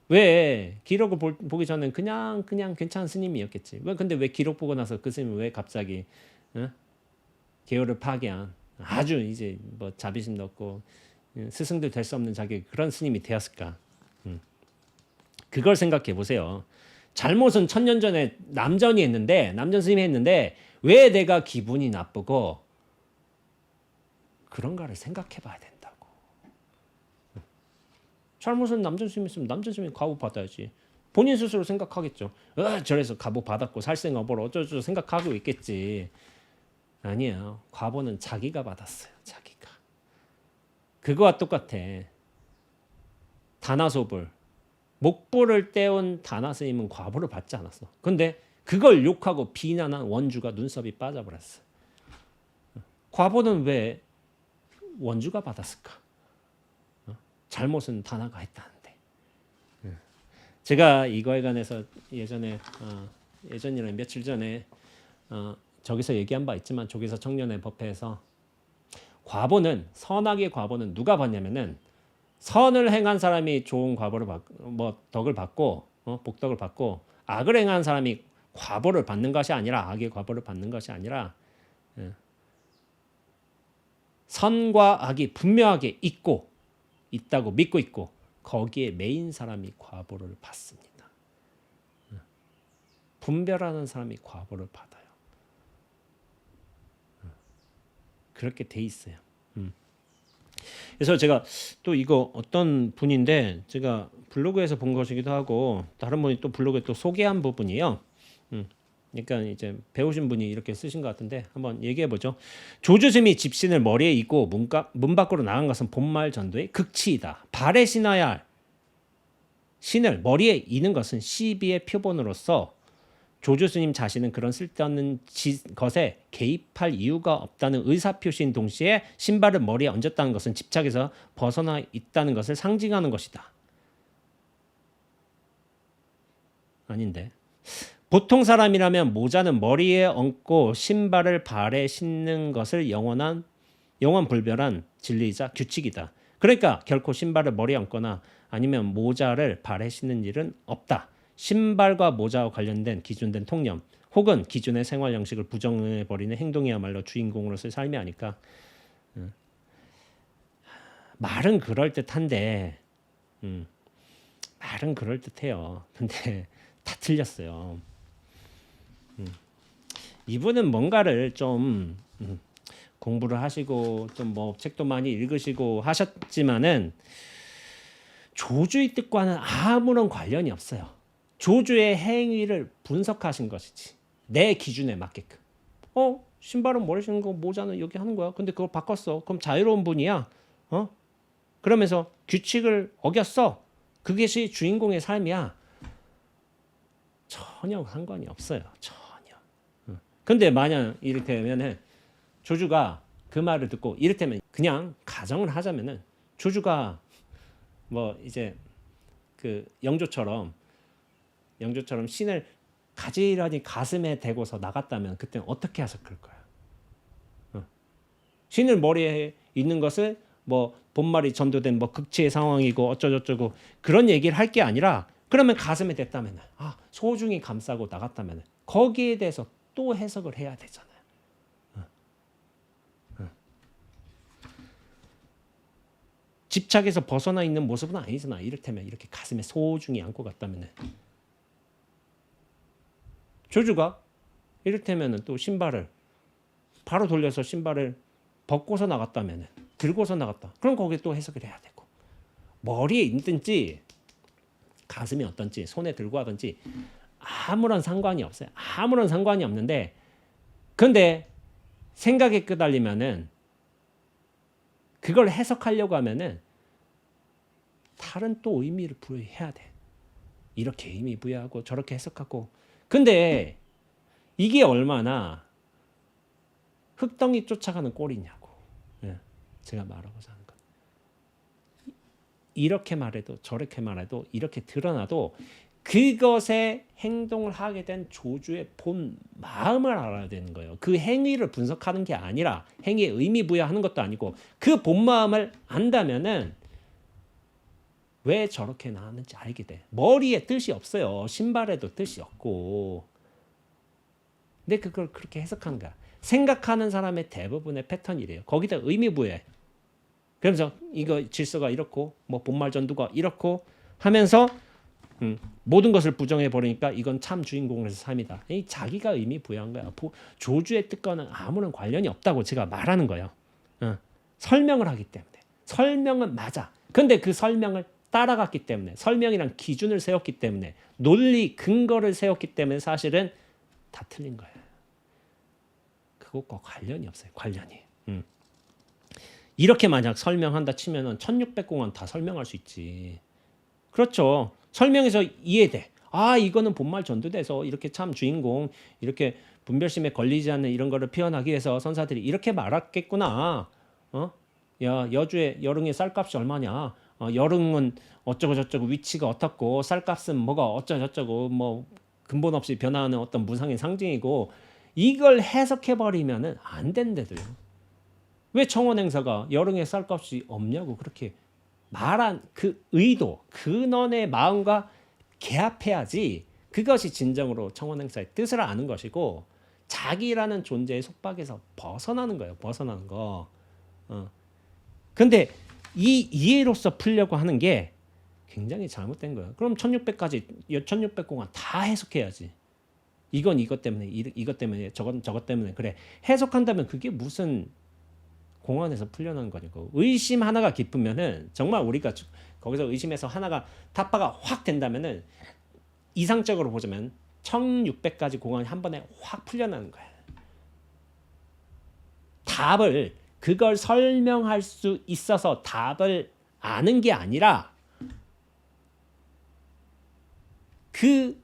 왜 기록을 보기 전엔 그냥 괜찮은 스님이었겠지. 근데 왜 기록 보고 나서 그 스님이 왜 갑자기 계율을 파괴한 아주 이제 뭐 자비심도 없고 스승들 될 수 없는 자기 그런 스님이 되었을까? 그걸 생각해 보세요. 잘못은 1000년 전에 남전 스님이 했는데 왜 내가 기분이 나쁘고 그런가를 생각해 봐야 된다고. 잘못은 남전 스님이 있으면 남전 스님이 과부 받아야지. 본인 스스로 생각하겠죠. 저래서 과부 받았고 살생어보로 어쩌고저쩌고 생각하고 있겠지. 아니에요. 과보는 자기가 받았어요. 자기가. 그거와 똑같아. 다나소불. 목불을 떼온 다나 스님은 과보를 받지 않았어. 근데 그걸 욕하고 비난한 원주가 눈썹이 빠져버렸어. 과보는 왜 원주가 받았을까? 잘못은 다나가 했다는데. 제가 이거에 관해서 예전이나 며칠 전에 저기서 얘기한 바 있지만 조기서 청년의 법회에서 선악의 과보는 누가 받냐면은 선을 행한 사람이 좋은 과보를 덕을 받고 복덕을 받고 악을 행한 사람이 과보를 받는 것이 아니라 악의 과보를 받는 것이 아니라 선과 악이 분명하게 있다고 믿고 있고 거기에 매인 사람이 과보를 받습니다. 분별하는 사람이 과보를 받아요. 그렇게 돼 있어요. 그래서 제가 또 이거 어떤 분인데 제가 블로그에서 본 것이기도 하고 다른 분이 또 블로그에 또 소개한 부분이에요. 그러니까 이제 배우신 분이 이렇게 쓰신 것 같은데 한번 얘기해 보죠. 조주스님이 집신을 머리에 이고 문 밖으로 나간 것은 본말 전도의 극치이다. 발에 신어야 할 신을 머리에 이는 것은 시비의 표본으로서 조주스님 자신은 그런 쓸데없는 것에 개입할 이유가 없다는 의사표시인 동시에 신발을 머리에 얹었다는 것은 집착에서 벗어나 있다는 것을 상징하는 것이다. 아닌데. 보통 사람이라면 모자는 머리에 얹고 신발을 발에 신는 것을 영원불변한 진리이자 규칙이다. 그러니까 결코 신발을 머리에 얹거나 아니면 모자를 발에 신는 일은 없다. 신발과 모자와 관련된 기준된 통념 혹은 기존의 생활 양식을 부정해버리는 행동이야말로 주인공으로서의 삶이 아닐까. 말은 그럴듯한데 말은 그럴듯해요. 근데 다 틀렸어요. 이분은 뭔가를 좀 공부를 하시고 좀 뭐 책도 많이 읽으시고 하셨지만은 조주의 뜻과는 아무런 관련이 없어요. 조주의 행위를 분석하신 것이지. 내 기준에 맞게끔. 신발은 머리 신는 거, 모자는 여기 하는 거야. 근데 그걸 바꿨어. 그럼 자유로운 분이야. 그러면서 규칙을 어겼어. 그것이 주인공의 삶이야. 전혀 상관이 없어요. 전혀. 근데 만약 이를테면은 조주가 그 말을 듣고 이를테면 그냥 가정을 하자면은 조주가 뭐 이제 그 영조처럼 신을 가지런히 가슴에 대고서 나갔다면 그때는 어떻게 하셨을 거야? 신을 머리에 있는 것을 뭐 본말이 전도된 뭐 극치의 상황이고 어쩌고저쩌고 그런 얘기를 할 게 아니라 그러면 가슴에 댔다면 소중히 감싸고 나갔다면 거기에 대해서 또 해석을 해야 되잖아요. 집착에서 벗어나 있는 모습은 아니잖아. 이를테면 이렇게 가슴에 소중히 안고 갔다면 조주가 이를테면 또 신발을 바로 돌려서 신발을 벗고서 나갔다면 들고서 나갔다. 그럼 거기에 또 해석을 해야 되고 머리에 있든지 가슴이 어떤지 손에 들고 하든지 아무런 상관이 없어요. 아무런 상관이 없는데 근데 생각에 끄달리면은 그걸 해석하려고 하면은 다른 또 의미를 부여해야 돼. 이렇게 의미 부여하고 저렇게 해석하고 근데 이게 얼마나 흙덩이 쫓아가는 꼴이냐고. 제가 말하고자 하는 건. 이렇게 말해도 저렇게 말해도 이렇게 드러나도 그것에 행동을 하게 된 조주의 본 마음을 알아야 되는 거예요. 그 행위를 분석하는 게 아니라 행위에 의미 부여하는 것도 아니고 그 본 마음을 안다면은 왜 저렇게 나왔는지 알게 돼. 머리에 뜻이 없어요. 신발에도 뜻이 없고. 근데 그걸 그렇게 해석하는 거야. 생각하는 사람의 대부분의 패턴이래요. 거기다 의미 부여해. 그러면서 이거 질서가 이렇고 뭐 본말 전두가 이렇고 하면서 모든 것을 부정해 버리니까 이건 참 주인공에서 삶이다. 이 자기가 의미 부여한 거야. 조주의 뜻과는 아무런 관련이 없다고 제가 말하는 거예요. 설명을 하기 때문에. 설명은 맞아. 근데 그 설명을 따라갔기 때문에 설명이란 기준을 세웠기 때문에 논리 근거를 세웠기 때문에 사실은 다 틀린 거예요. 그것과 관련이 없어요. 관련이. 이렇게 만약 설명한다 치면은 1600공안 다 설명할 수 있지. 그렇죠. 설명해서 이해돼. 이거는 본말 전도돼서 이렇게 참 주인공 이렇게 분별심에 걸리지 않는 이런 거를 표현하기 위해서 선사들이 이렇게 말했겠구나. 야 여주의 여릉의 쌀값이 얼마냐? 여릉은 어쩌고 저쩌고 위치가 어떻고 쌀값은 뭐가 어쩌고저쩌고 뭐 근본 없이 변화하는 어떤 무상의 상징이고 이걸 해석해 버리면은 안 된대도요. 왜 청원 행사가 여릉의 쌀값이 없냐고 그렇게 말한 그 의도, 근원의 마음과 개합해야지 그것이 진정으로 청원 행사의 뜻을 아는 것이고 자기라는 존재의 속박에서 벗어나는 거예요. 벗어나는 거. 근데 이 이해로서 풀려고 하는 게 굉장히 잘못된 거예요. 그럼 1600까지 1600공안 다 해석해야지. 이건 이것 때문에 이것 때문에 저건 저것 때문에 그래. 해석한다면 그게 무슨 공안에서 풀려나는 거냐고. 의심 하나가 깊으면은 정말 우리가 거기서 의심해서 하나가 타파가 확 된다면은 이상적으로 보자면 1600가지 공안이 한 번에 확 풀려나는 거야. 답을 그걸 설명할 수 있어서 답을 아는 게 아니라 그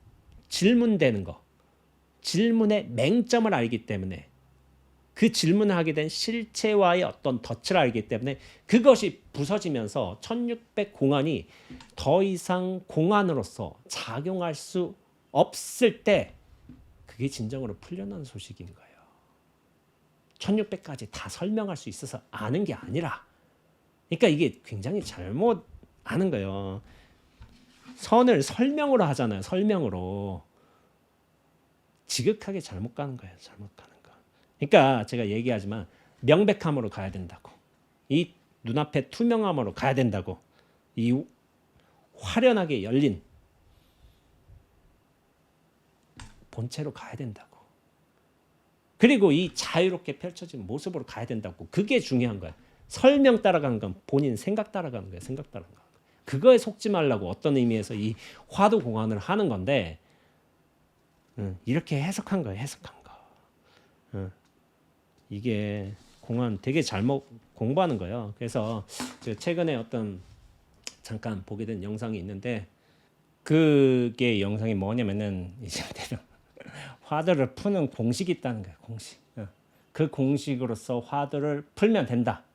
질문되는 거, 질문의 맹점을 알기 때문에 그 질문을 하게 된 실체와의 어떤 덫을 알기 때문에 그것이 부서지면서 1600 공안이 더 이상 공안으로서 작용할 수 없을 때 그게 진정으로 풀려난 소식인 거예요. 1600까지 다 설명할 수 있어서 아는 게 아니라, 그러니까 이게 굉장히 잘못 아는 거예요. 선을 설명으로 하잖아요. 설명으로. 지극하게 잘못 가는 거예요. 잘못 가는 거. 그러니까 제가 얘기하지만 명백함으로 가야 된다고. 이 눈앞에 투명함으로 가야 된다고. 이 화려하게 열린 본체로 가야 된다고. 그리고 이 자유롭게 펼쳐진 모습으로 가야 된다고. 그게 중요한 거야. 설명 따라가는 건 본인 생각 따라가는 거야. 생각 따라가는 거. 그거에 속지 말라고 어떤 의미에서 이 화두 공안을 하는 건데, 이렇게 해석한 거예요. 해석한 거. 이게 공안 되게 잘못 공부하는 거예요. 그래서 최근에 어떤 잠깐 보게 된 영상이 있는데, 그게 영상이 뭐냐면은 이제 화두를 푸는 공식이 있다는 거예요. 공식. 그 공식으로서 화두를 풀면 된다.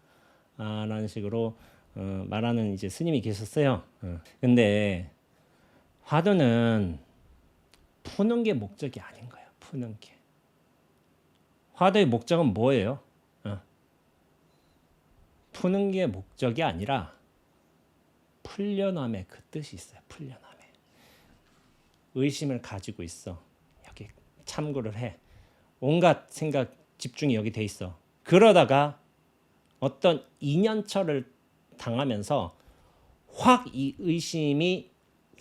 라는 식으로 말하는 이제 스님이 계셨어요. 근데 화두는 푸는 게 목적이 아닌 거예요. 푸는 게. 화두의 목적은 뭐예요? 푸는 게 목적이 아니라 풀려남의 그 뜻이 있어요. 풀려남의. 의심을 가지고 있어. 여기 참고를 해. 온갖 생각 집중이 여기 돼 있어. 그러다가 어떤 인연처를 당하면서 확 이 의심이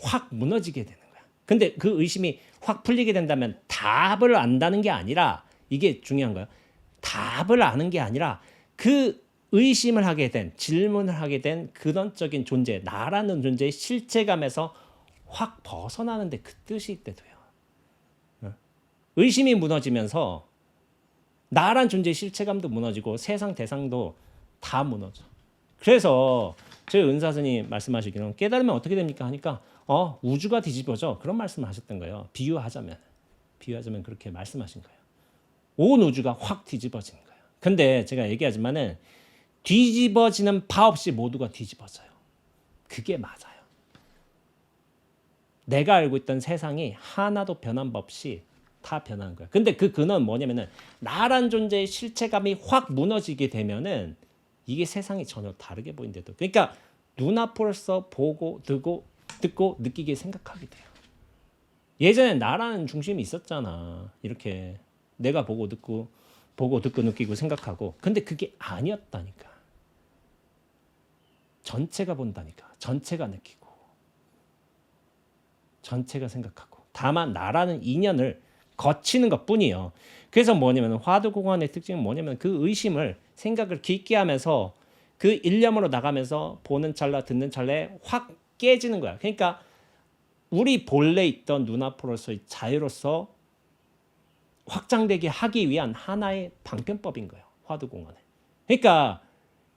확 무너지게 되는 거야. 근데 그 의심이 확 풀리게 된다면 답을 안다는 게 아니라, 이게 중요한 거예요. 답을 아는 게 아니라 그 의심을 하게 된, 질문을 하게 된 근원적인 존재, 나라는 존재의 실체감에서 확 벗어나는데 그 뜻이 있대도요. 의심이 무너지면서 나란 존재의 실체감도 무너지고 세상 대상도 다 무너져. 그래서 저희 은사스님 말씀하시기는 깨달으면 어떻게 됩니까 하니까 우주가 뒤집어져, 그런 말씀을 하셨던 거예요. 비유하자면 그렇게 말씀하신 거예요. 온 우주가 확 뒤집어지는 거예요. 근데 제가 얘기하지만은 뒤집어지는 바 없이 모두가 뒤집어져요. 그게 맞아요. 내가 알고 있던 세상이 하나도 변한 법 없이 다 변하는 거야. 근데 그 근원은 뭐냐면은 나란 존재의 실체감이 확 무너지게 되면은 이게 세상이 전혀 다르게 보인대도. 그러니까 눈앞으로서 보고 듣고 느끼게 생각하게 돼요. 예전에 나라는 중심이 있었잖아. 이렇게 내가 보고 듣고 느끼고 생각하고. 근데 그게 아니었다니까. 전체가 본다니까. 전체가 느끼고. 전체가 생각하고. 다만 나라는 인연을 거치는 것뿐이에요. 그래서 뭐냐면 화두공안의 특징은 뭐냐면 그 의심을, 생각을 깊게 하면서 그 일념으로 나가면서 보는 찰나 듣는 찰나에 확 깨지는 거야. 그러니까 우리 본래 있던 눈앞으로서의 자유로서 확장되게 하기 위한 하나의 방편법인 거예요. 화두공안에. 그러니까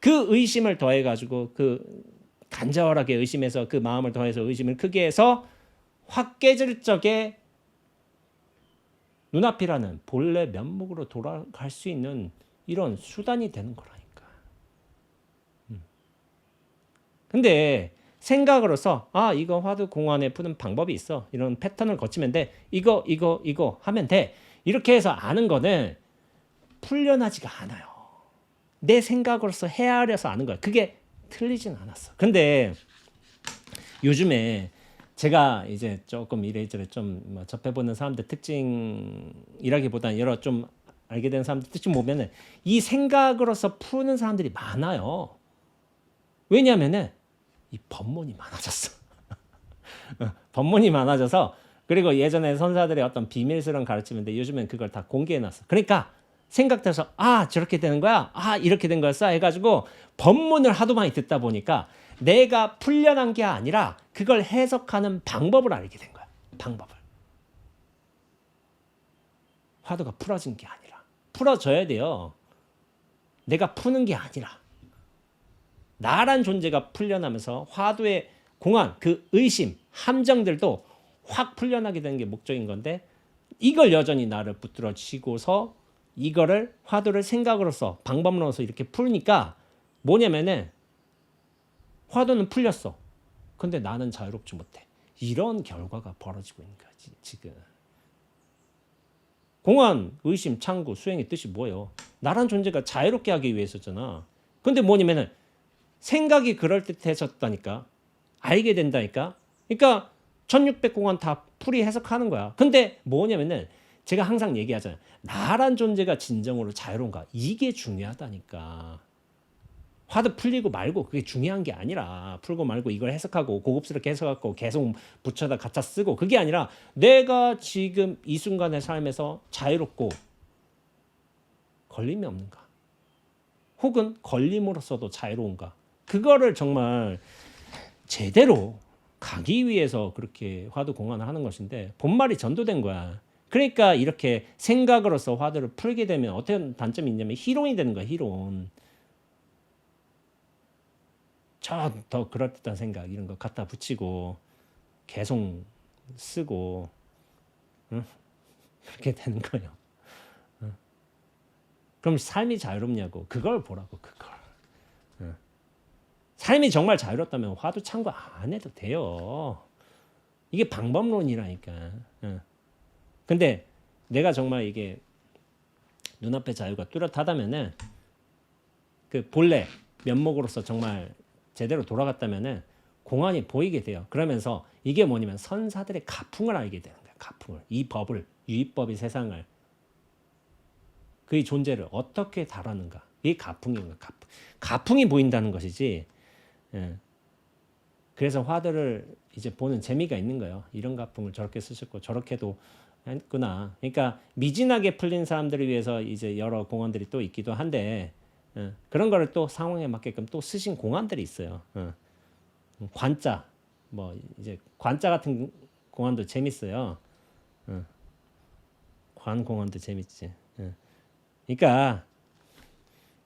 그 의심을 더해가지고 그 간절하게 의심해서 그 마음을 더해서 의심을 크게 해서 확 깨질 적에 눈앞이라는 본래 면목으로 돌아갈 수 있는 이런 수단이 되는 거라니까. 근데 생각으로서 이거 화두 공안에 푸는 방법이 있어. 이런 패턴을 거치면 돼. 이거 하면 돼. 이렇게 해서 아는 거는 풀려나지가 않아요. 내 생각으로서 헤아려서 아는 거야. 그게 틀리진 않았어. 근데 요즘에 제가 이제 조금 이래저래 좀 접해보는 사람들 특징이라기보다는 여러 좀 알게 된 사람들 특징 보면은 이 생각으로서 푸는 사람들이 많아요. 왜냐하면은 이 법문이 많아졌어. 법문이 많아져서, 그리고 예전에 선사들의 어떤 비밀스러운 가르침인데 요즘엔 그걸 다 공개해놨어. 그러니까 생각돼서 저렇게 되는 거야, 이렇게 된 거였어 해가지고 법문을 하도 많이 듣다 보니까 내가 풀려난 게 아니라 그걸 해석하는 방법을 알게 된 거야. 방법을. 화두가 풀어진 게 아니라 풀어져야 돼요. 내가 푸는 게 아니라 나란 존재가 풀려나면서 화두의 공안, 그 의심, 함정들도 확 풀려나게 되는 게 목적인 건데, 이걸 여전히 나를 붙들어 쥐고서 이거를 화두를 생각으로서 방법론으로서 이렇게 풀니까 뭐냐면은 화두는 풀렸어. 근데 나는 자유롭지 못해. 이런 결과가 벌어지고 있는 거지 지금. 공안, 의심, 창구, 수행의 뜻이 뭐예요? 나란 존재가 자유롭게 하기 위해서잖아. 근데 뭐냐면은 생각이 그럴듯해졌다니까. 알게 된다니까. 그러니까 1600 공안 다 풀이 해석하는 거야. 근데 뭐냐면은 제가 항상 얘기하잖아요. 나란 존재가 진정으로 자유로운가? 이게 중요하다니까. 화두 풀리고 말고 그게 중요한 게 아니라 풀고 말고 이걸 해석하고 고급스럽게 해석하고 계속 붙여다 갖다 쓰고 그게 아니라 내가 지금 이 순간의 삶에서 자유롭고 걸림이 없는가? 혹은 걸림으로써도 자유로운가? 그거를 정말 제대로 가기 위해서 그렇게 화두 공안을 하는 것인데 본말이 전도된 거야. 그러니까 이렇게 생각으로서 화두를 풀게 되면 어떤 단점이 있냐면 희론이 되는 거야. 희론. 저 더 그럴듯한 생각 이런 거 갖다 붙이고 계속 쓰고 응? 그렇게 되는 거예요. 응? 그럼 삶이 자유롭냐고 그걸 보라고 그걸. 응? 삶이 정말 자유롭다면 화두 참고 안 해도 돼요. 이게 방법론이라니까. 응? 근데 내가 정말 이게 눈앞의 자유가 뚜렷하다면은 그 본래 면목으로서 정말 제대로 돌아갔다면은 공안이 보이게 돼요. 그러면서 이게 뭐냐면 선사들의 가풍을 알게 되는 거야. 가풍을. 이 법을, 유의법이 세상을 그의 존재를 어떻게 다루는가. 이게 가풍인 거야. 가풍. 가풍이 보인다는 것이지. 예. 그래서 화두를 이제 보는 재미가 있는 거예요. 이런 가풍을 저렇게 쓰셨고 저렇게도 했구나. 그러니까 미진하게 풀린 사람들을 위해서 이제 여러 공안들이 또 있기도 한데 그런 거를 또 상황에 맞게끔 또 쓰신 공안들이 있어요. 관자 뭐 이제 관자 같은 공안도 재밌어요. 관 공안도 재밌지. 그러니까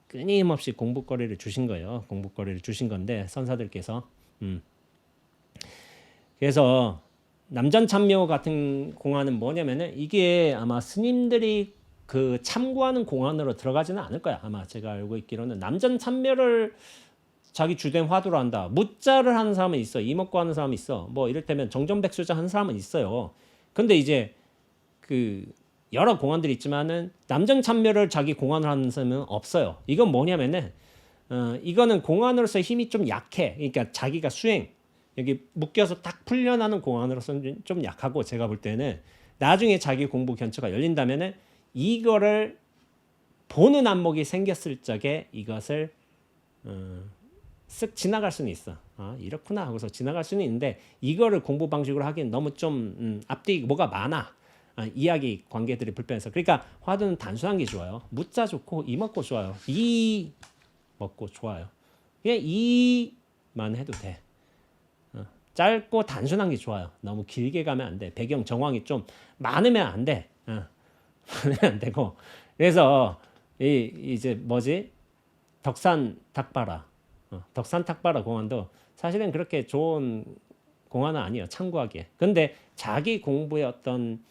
끊임없이 공부거리를 주신 거예요. 공부거리를 주신 건데 선사들께서 그래서 남전참묘 같은 공안은 뭐냐면은 이게 아마 스님들이 그 참고하는 공안으로 들어가지는 않을 거야. 아마 제가 알고 있기로는 남전참묘를 자기 주된 화두로 한다. 무자를 하는 사람은 있어. 이목구 하는 사람은 있어. 뭐 이를테면 정전백수자 하는 사람은 있어요. 근데 이제 그 여러 공안들이 있지만은 남전참묘를 자기 공안을 하는 사람은 없어요. 이건 뭐냐면은 이거는 공안으로서 힘이 좀 약해. 그러니까 자기가 수행 여기 묶여서 딱 풀려나는 공안으로서는 좀 약하고 제가 볼 때는 나중에 자기 공부 견처가 열린다면은 이거를 보는 안목이 생겼을 적에 이것을 쓱 지나갈 수는 있어. 아, 이렇구나 하고서 지나갈 수는 있는데 이거를 공부 방식으로 하기엔 너무 좀 앞뒤 뭐가 많아. 이야기 관계들이 불편해서 그러니까 화두는 단순한 게 좋아요. 무자 좋고 이 먹고 좋아요. 이 먹고 좋아요. 그냥 이만 해도 돼. 짧고 단순한 게 좋아요. 너무 길게 가면 안 돼. 배경 정황이 좀 많으면 안 돼. 많으면 안 되고. 그래서 이제 뭐지? 덕산 탁바라. 덕산 탁바라 공안도 사실은 그렇게 좋은 공안은 아니에요. 참고하기에. 근데 자기 공부의 어떤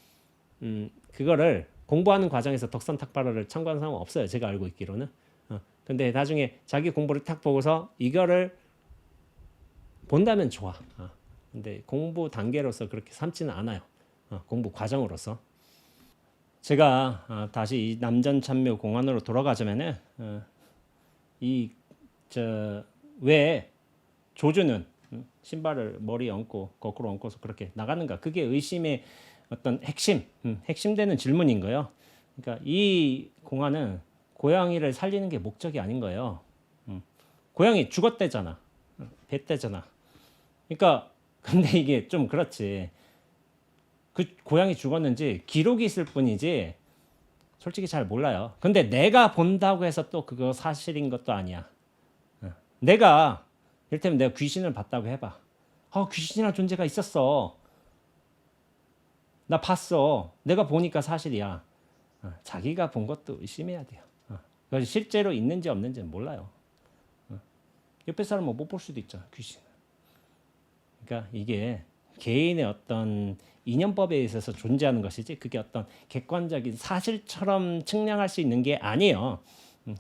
그거를 공부하는 과정에서 덕산 탁바라를 참고하는 사람은 없어요. 제가 알고 있기로는. 근데 나중에 자기 공부를 탁 보고서 이거를 본다면 좋아. 근데 공부 단계로서 그렇게 삼지는 않아요. 공부 과정으로서. 제가 다시 이 남전참묘 공안으로 돌아가자면은 왜 조주는 신발을 머리에 얹고 거꾸로 얹고서 그렇게 나가는가? 그게 의심의 어떤 핵심되는 질문인 거예요. 그러니까 이 공안은 고양이를 살리는 게 목적이 아닌 거예요. 고양이 죽었대잖아. 뱃대잖아. 그러니까 근데 이게 좀 그렇지. 그 고양이 죽었는지 기록이 있을 뿐이지 솔직히 잘 몰라요. 근데 내가 본다고 해서 또 그거 사실인 것도 아니야. 내가 이를테면 내가 귀신을 봤다고 해봐. 귀신이라는 존재가 있었어. 나 봤어. 내가 보니까 사실이야. 자기가 본 것도 의심해야 돼요. 그래서 실제로 있는지 없는지는 몰라요. 옆에 사람은 못 볼 수도 있잖아. 귀신. 그러니까 이게 개인의 어떤 인연법에 있어서 존재하는 것이지 그게 어떤 객관적인 사실처럼 측량할 수 있는 게 아니에요.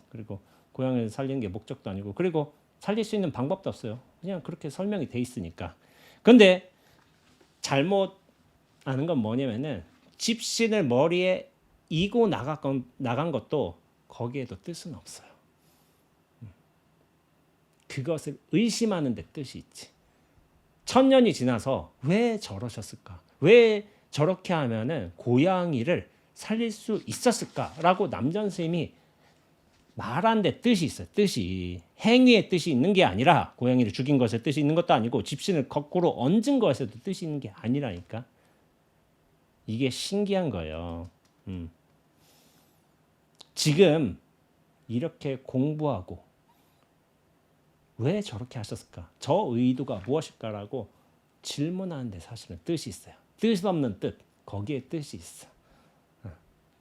그리고 고양이를 살리는 게 목적도 아니고 그리고 살릴 수 있는 방법도 없어요. 그냥 그렇게 설명이 돼 있으니까. 근데 잘못 아는 건 뭐냐면은 집신을 머리에 이고 나간 것도 거기에도 뜻은 없어요. 그것을 의심하는 데 뜻이 있지. 1000년이 지나서 왜 저러셨을까? 왜 저렇게 하면은 고양이를 살릴 수 있었을까라고 남전 스님이 말한 데 뜻이 있어요. 뜻이 행위의 뜻이 있는 게 아니라 고양이를 죽인 것에 뜻이 있는 것도 아니고 집신을 거꾸로 얹은 것에도 뜻이 있는 게 아니라니까. 이게 신기한 거예요. 지금 이렇게 공부하고 왜 저렇게 하셨을까? 저 의도가 무엇일까라고 질문하는데 사실은 뜻이 있어요. 뜻 없는 뜻, 거기에 뜻이 있어.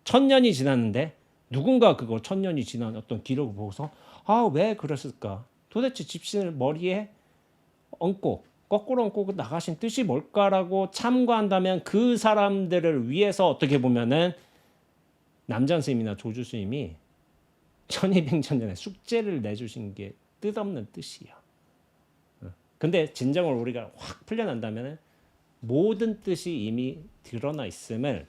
1000년이 지났는데 누군가 그거 1000년이 지난 어떤 기록을 보고서 왜 그랬을까? 도대체 집신을 머리에 얹고 거꾸로 얹고 나가신 뜻이 뭘까라고 참고한다면 그 사람들을 위해서 어떻게 보면은 남전 스님이나 조주 스님이 1200년 전에 숙제를 내주신 게 뜻없는 뜻이야. 근데 진정을 우리가 확 풀려난다면 모든 뜻이 이미 드러나 있음을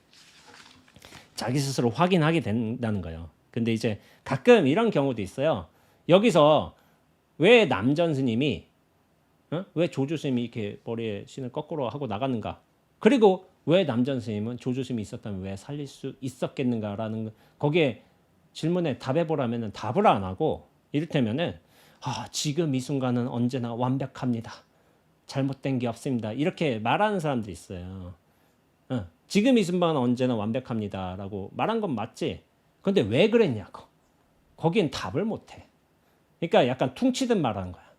자기 스스로 확인하게 된다는 거예요. 근데 이제 가끔 이런 경우도 있어요. 여기서 왜 남전 스님이 왜 조주 스님이 이렇게 머리에 신을 거꾸로 하고 나갔는가? 그리고 왜 남전 스님은 조주 스님이 있었다면 왜 살릴 수 있었겠는가라는 거기에 질문에 답해보라면 답을 안 하고 이를테면은 지금 이 순간은 언제나 완벽합니다. 잘못된 게 없습니다. 이렇게 말하는 사람들이 있어요. 지금 이 순간은 언제나 완벽합니다라고 말한 건 맞지. 근데 왜 그랬냐고. 거긴 답을 못해. 그러니까 약간 퉁치듯 말하는 거야.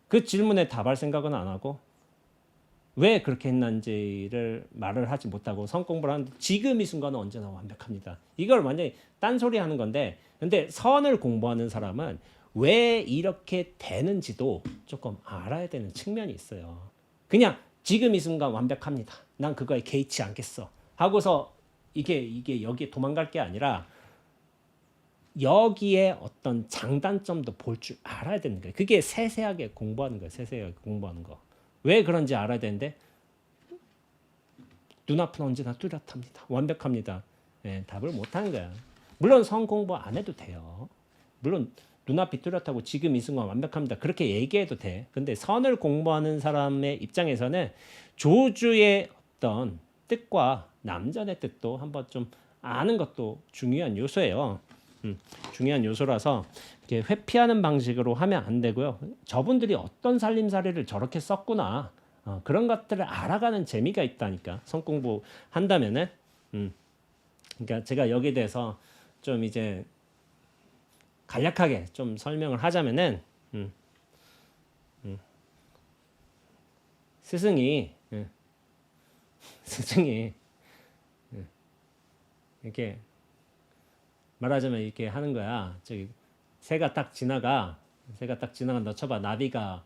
그 질문에 답할 생각은 안 하고 왜 그렇게 했는지를 말을 하지 못하고 성공부를 하는데 지금 이 순간은 언제나 완벽합니다. 이걸 완전히 딴소리 하는 건데 근데 선을 공부하는 사람은 왜 이렇게 되는지도 조금 알아야 되는 측면이 있어요. 그냥 지금 이 순간 완벽합니다. 난 그거에 개의치 않겠어. 하고서 이게 여기에 도망갈 게 아니라 여기에 어떤 장단점도 볼 줄 알아야 되는 거예요. 그게 세세하게 공부하는 거예요. 세세하게 공부하는 거. 왜 그런지 알아야 되는데 눈앞은 언제나 뚜렷합니다. 완벽합니다. 답을 못하는 거야. 물론 성 공부 안 해도 돼요. 물론 눈앞이 뚜렷하고 지금 이 순간 완벽합니다. 그렇게 얘기해도 돼. 근데 선을 공부하는 사람의 입장에서는 조주의 어떤 뜻과 남전의 뜻도 한번 좀 아는 것도 중요한 요소예요. 중요한 요소라서 이렇게 회피하는 방식으로 하면 안 되고요. 저분들이 어떤 살림살이를 저렇게 썼구나. 그런 것들을 알아가는 재미가 있다니까. 성공부 한다면은. 그러니까 제가 여기에 대해서 좀 이제 간략하게 좀 설명을 하자면은 스승이 이렇게 말하자면 이렇게 하는 거야. 저기 새가 딱 지나간다 쳐봐. 나비가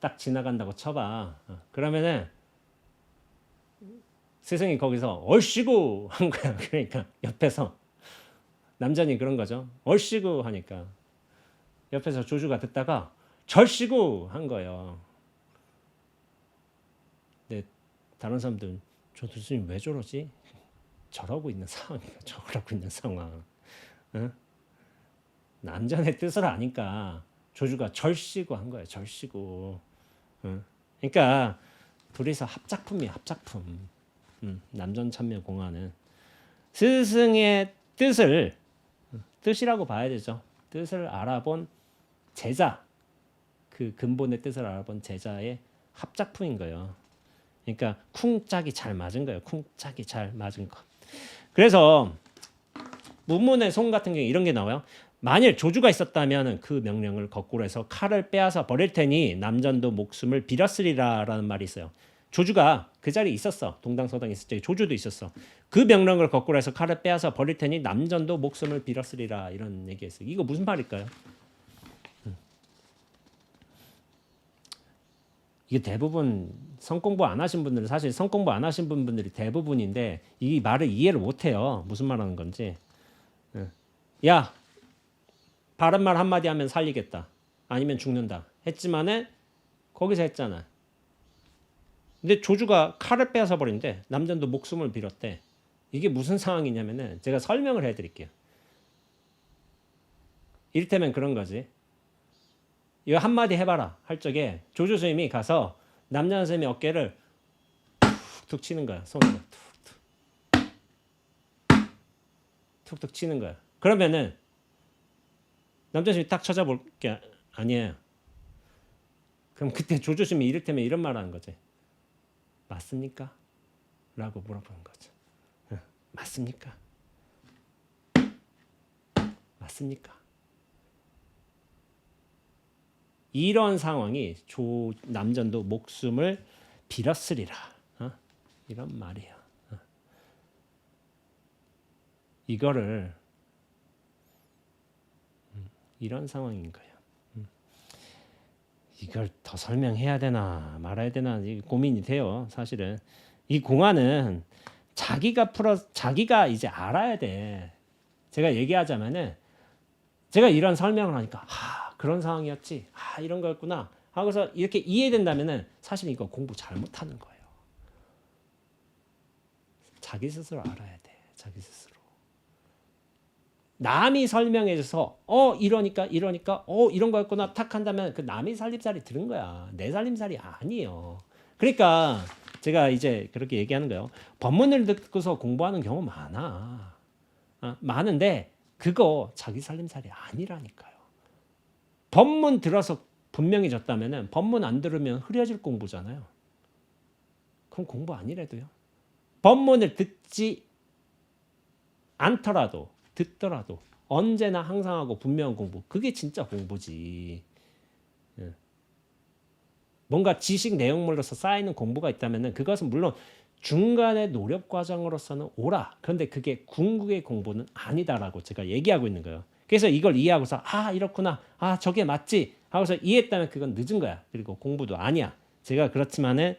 딱 지나간다고 쳐봐. 그러면은 스승이 거기서 얼씨구 한 거야. 그러니까 옆에서 남전이 그런 거죠. 얼씨구 하니까 옆에서 조주가 듣다가 절씨구 한 거예요. 근데 다른 사람들은 저 스님 왜 저러지? 저러고 있는 상황이야. 저러고 있는 상황. 남전의 뜻을 아니까 조주가 절씨구 한 거예요. 절씨구. 그러니까 둘이서 합작품이야. 합작품. 남전참묘공화는 스승의 뜻이라고 봐야 되죠. 뜻을 알아본 제자, 그 근본의 뜻을 알아본 제자의 합작품인 거예요. 그러니까 쿵짝이 잘 맞은 거예요. 쿵짝이 잘 맞은 거. 그래서 문문의 송 같은 경우에 이런 게 나와요. 만일 조주가 있었다면 그 명령을 거꾸로 해서 칼을 빼앗아 버릴 테니 남전도 목숨을 빌었으리라라는 말이 있어요. 조주가 그 자리에 있었어. 동당서당에 있을 때 조주도 있었어. 그 명령을 거꾸로 해서 칼을 빼앗아 버릴 테니 남전도 목숨을 빌었으리라 이런 얘기했어요. 이거 무슨 말일까요? 이게 대부분 성공부 안 하신 분들은 사실 성공부 안 하신 분들이 대부분인데 이 말을 이해를 못해요. 무슨 말하는 건지. 야, 바른 말 한마디 하면 살리겠다. 아니면 죽는다. 했지만은 거기서 했잖아. 근데 조주가 칼을 빼앗아 버린대. 남전도 목숨을 빌었대. 이게 무슨 상황이냐면은 제가 설명을 해드릴게요. 이를테면 그런 거지. 이거 한마디 해봐라 할 적에 조조 선생님이 가서 남자 선생님의 어깨를 툭툭 치는 거야. 손으로 툭툭 치는 거야. 그러면은 남자 선생님이 딱 찾아볼 게 아니에요. 그럼 그때 조조 선생님이 이를테면 이런 말 하는 거지. 맞습니까? 라고 물어보는 거죠. 맞습니까? 맞습니까? 이런 상황이 남전도 목숨을 빌었으리라. 이런 말이야. 이거를 이런 상황인 거예요. 이걸 더 설명해야 되나 말아야 되나 고민이 돼요. 사실은 이 공안은 자기가 이제 알아야 돼. 제가 얘기하자면은 제가 이런 설명을 하니까 그런 상황이었지. 이런 거였구나. 하고서 이렇게 이해된다면은 사실 이거 공부 잘못하는 거예요. 자기 스스로 알아야 돼. 자기 스스로. 남이 설명해줘서 이러니까 이런 거였구나 탁 한다면 그 남이 살림살이 들은 거야. 내 살림살이 아니에요. 그러니까 제가 이제 그렇게 얘기하는 거예요. 법문을 듣고서 공부하는 경우 많아. 많은데 그거 자기 살림살이 아니라니까요. 법문 들어서 분명히 졌다면은 법문 안 들으면 흐려질 공부잖아요. 그럼 공부 아니래도요. 법문을 듣지 않더라도 듣더라도 언제나 항상 하고 분명한 공부. 그게 진짜 공부지. 뭔가 지식 내용물로서 쌓이는 공부가 있다면은 그것은 물론 중간의 노력 과정으로서는 옳아. 그런데 그게 궁극의 공부는 아니다라고 제가 얘기하고 있는 거예요. 그래서 이걸 이해하고서 이렇구나. 저게 맞지. 하고서 이해했다면 그건 늦은 거야. 그리고 공부도 아니야. 제가 그렇지만은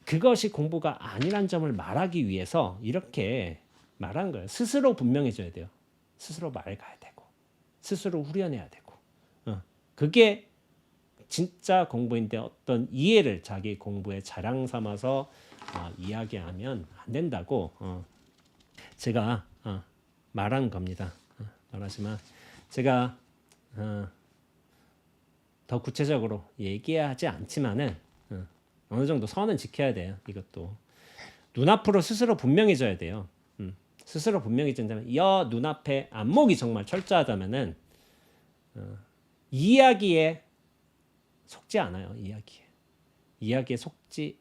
그것이 공부가 아니란 점을 말하기 위해서 이렇게 말하는 거예요. 스스로 분명해져야 돼요. 스스로 맑아야 되고 스스로 후련해야 되고 그게 진짜 공부인데 어떤 이해를 자기 공부의 자랑 삼아서 이야기하면 안 된다고 제가 말한 겁니다. 말하지만 제가 더 구체적으로 얘기하지 않지만은 어느 정도 선은 지켜야 돼요. 이것도 눈앞으로 스스로 분명해져야 돼요. 스스로 분명해진다면 눈앞에 안목이 정말 철저하다면은 이야기에 속지 않아요. 이야기에 속지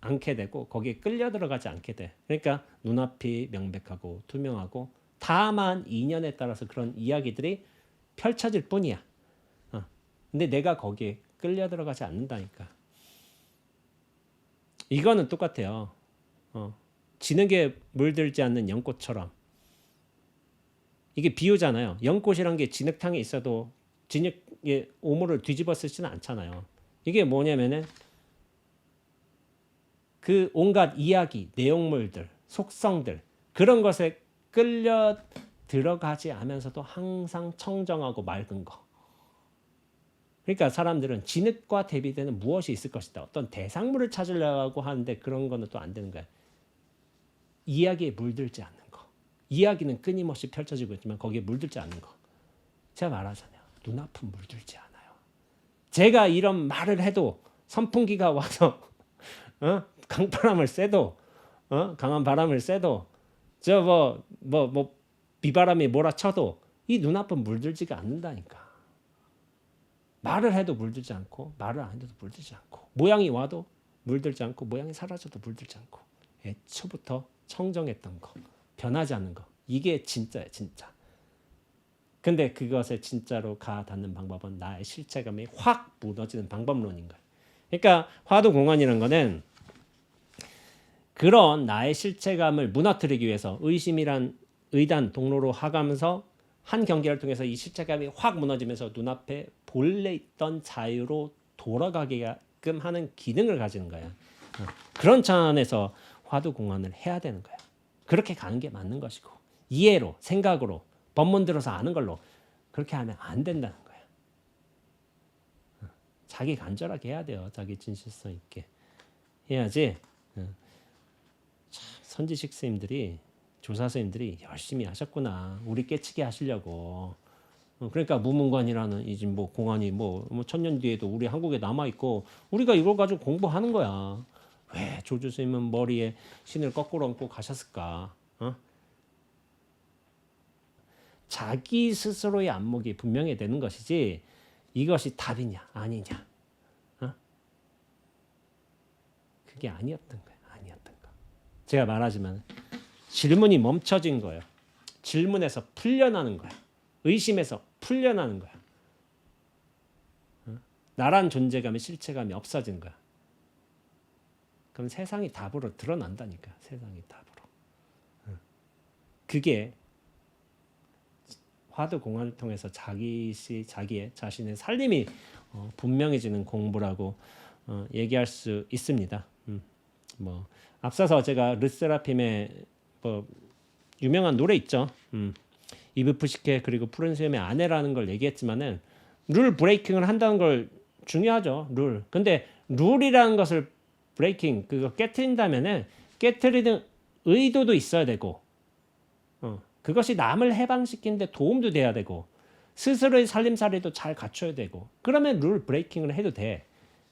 않게 되고 거기에 끌려 들어가지 않게 돼. 그러니까 눈앞이 명백하고 투명하고 다만 인연에 따라서 그런 이야기들이 펼쳐질 뿐이야. 근데 내가 거기에 끌려 들어가지 않는다니까. 이거는 똑같아요. 진흙에 물들지 않는 연꽃처럼. 이게 비유잖아요. 연꽃이란 게 진흙탕에 있어도 진흙에 오물을 뒤집어 쓰지는 않잖아요. 이게 뭐냐면은 그 온갖 이야기, 내용물들, 속성들 그런 것에 끌려 들어가지 않으면서도 항상 청정하고 맑은 거. 그러니까 사람들은 진흙과 대비되는 무엇이 있을 것이다. 어떤 대상물을 찾으려고 하는데 그런 거는 또 안 되는 거야. 이야기에 물들지 않는 거. 이야기는 끊임없이 펼쳐지고 있지만 거기에 물들지 않는 거. 제가 말하잖아요. 눈앞은 물들지 않아요. 제가 이런 말을 해도 선풍기가 와서 강바람을 쐬도 강한 바람을 쐬도 비바람이 몰아쳐도 이 눈앞은 물들지가 않는다니까. 말을 해도 물들지 않고 말을 안 해도 물들지 않고 모양이 와도 물들지 않고 모양이 사라져도 물들지 않고 애초부터 청정했던 거 변하지 않는 거 이게 진짜예요. 진짜. 근데 그것에 진짜로 가 닿는 방법은 나의 실체감이 확 무너지는 방법론인 거예요. 그러니까 화두공안이라는 거는 그런 나의 실체감을 무너뜨리기 위해서 의심이란 의단 동로로 하가면서 한 경계를 통해서 이 실체감이 확 무너지면서 눈앞에 본래 있던 자유로 돌아가게끔 하는 기능을 가지는 거야. 그런 차원에서 화두공안을 해야 되는 거야. 그렇게 가는 게 맞는 것이고 이해로 생각으로 법문 들어서 아는 걸로 그렇게 하면 안 된다는 거야. 자기 간절하게 해야 돼요. 자기 진실성 있게 해야지. 참 선지식 스님들이 조사 스님들이 열심히 하셨구나. 우리 깨치게 하시려고. 그러니까 무문관이라는 이제 뭐 공안이 뭐 천년 뒤에도 우리 한국에 남아 있고 우리가 이걸 가지고 공부하는 거야. 왜 조주 스님은 머리에 신을 거꾸로 얹고 가셨을까? 자기 스스로의 안목이 분명히 되는 것이지 이것이 답이냐 아니냐. 그게 아니었던 거야. 아니었던 거. 제가 말하지만 질문이 멈춰진 거예요. 질문에서 풀려나는 거야. 의심에서 풀려나는 거야. 나란 존재감의 실체감이 없어지는 거야. 그럼 세상이 답으로 드러난다니까. 세상이 답으로. 그게 화두 공안을 통해서 자기의 자신의 살림이 분명해지는 공부라고 얘기할 수 있습니다. 뭐 앞서서 제가 르세라핌의 뭐 유명한 노래 있죠. 이브 푸시케 그리고 푸른 수염의 아내라는 걸 얘기했지만은 룰 브레이킹을 한다는 걸 중요하죠. 룰. 근데 룰이라는 것을 브레이킹 그거 깨트린다면은 깨트리는 의도도 있어야 되고 그것이 남을 해방시키는데 도움도 돼야 되고 스스로의 살림살이도 잘 갖춰야 되고 그러면 룰 브레이킹을 해도 돼.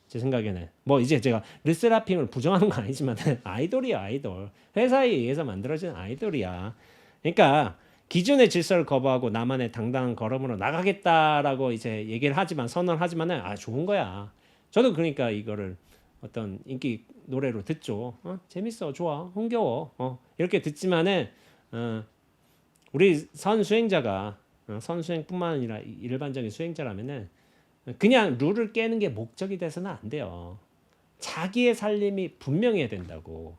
제 생각에는 뭐 이제 제가 르세라핌을 부정하는 건 아니지만 아이돌이야 아이돌. 회사에 의해서 만들어진 아이돌이야. 그러니까 기존의 질서를 거부하고 나만의 당당한 걸음으로 나가겠다라고 이제 얘기를 하지만 선언을 하지만은 좋은 거야. 저도 그러니까 이거를 어떤 인기 노래로 듣죠. 재밌어, 좋아, 흥겨워. 이렇게 듣지만은 우리 선수행자가 선수행뿐만 아니라 일반적인 수행자라면은 그냥 룰을 깨는 게 목적이 돼서는 안 돼요. 자기의 살림이 분명해야 된다고.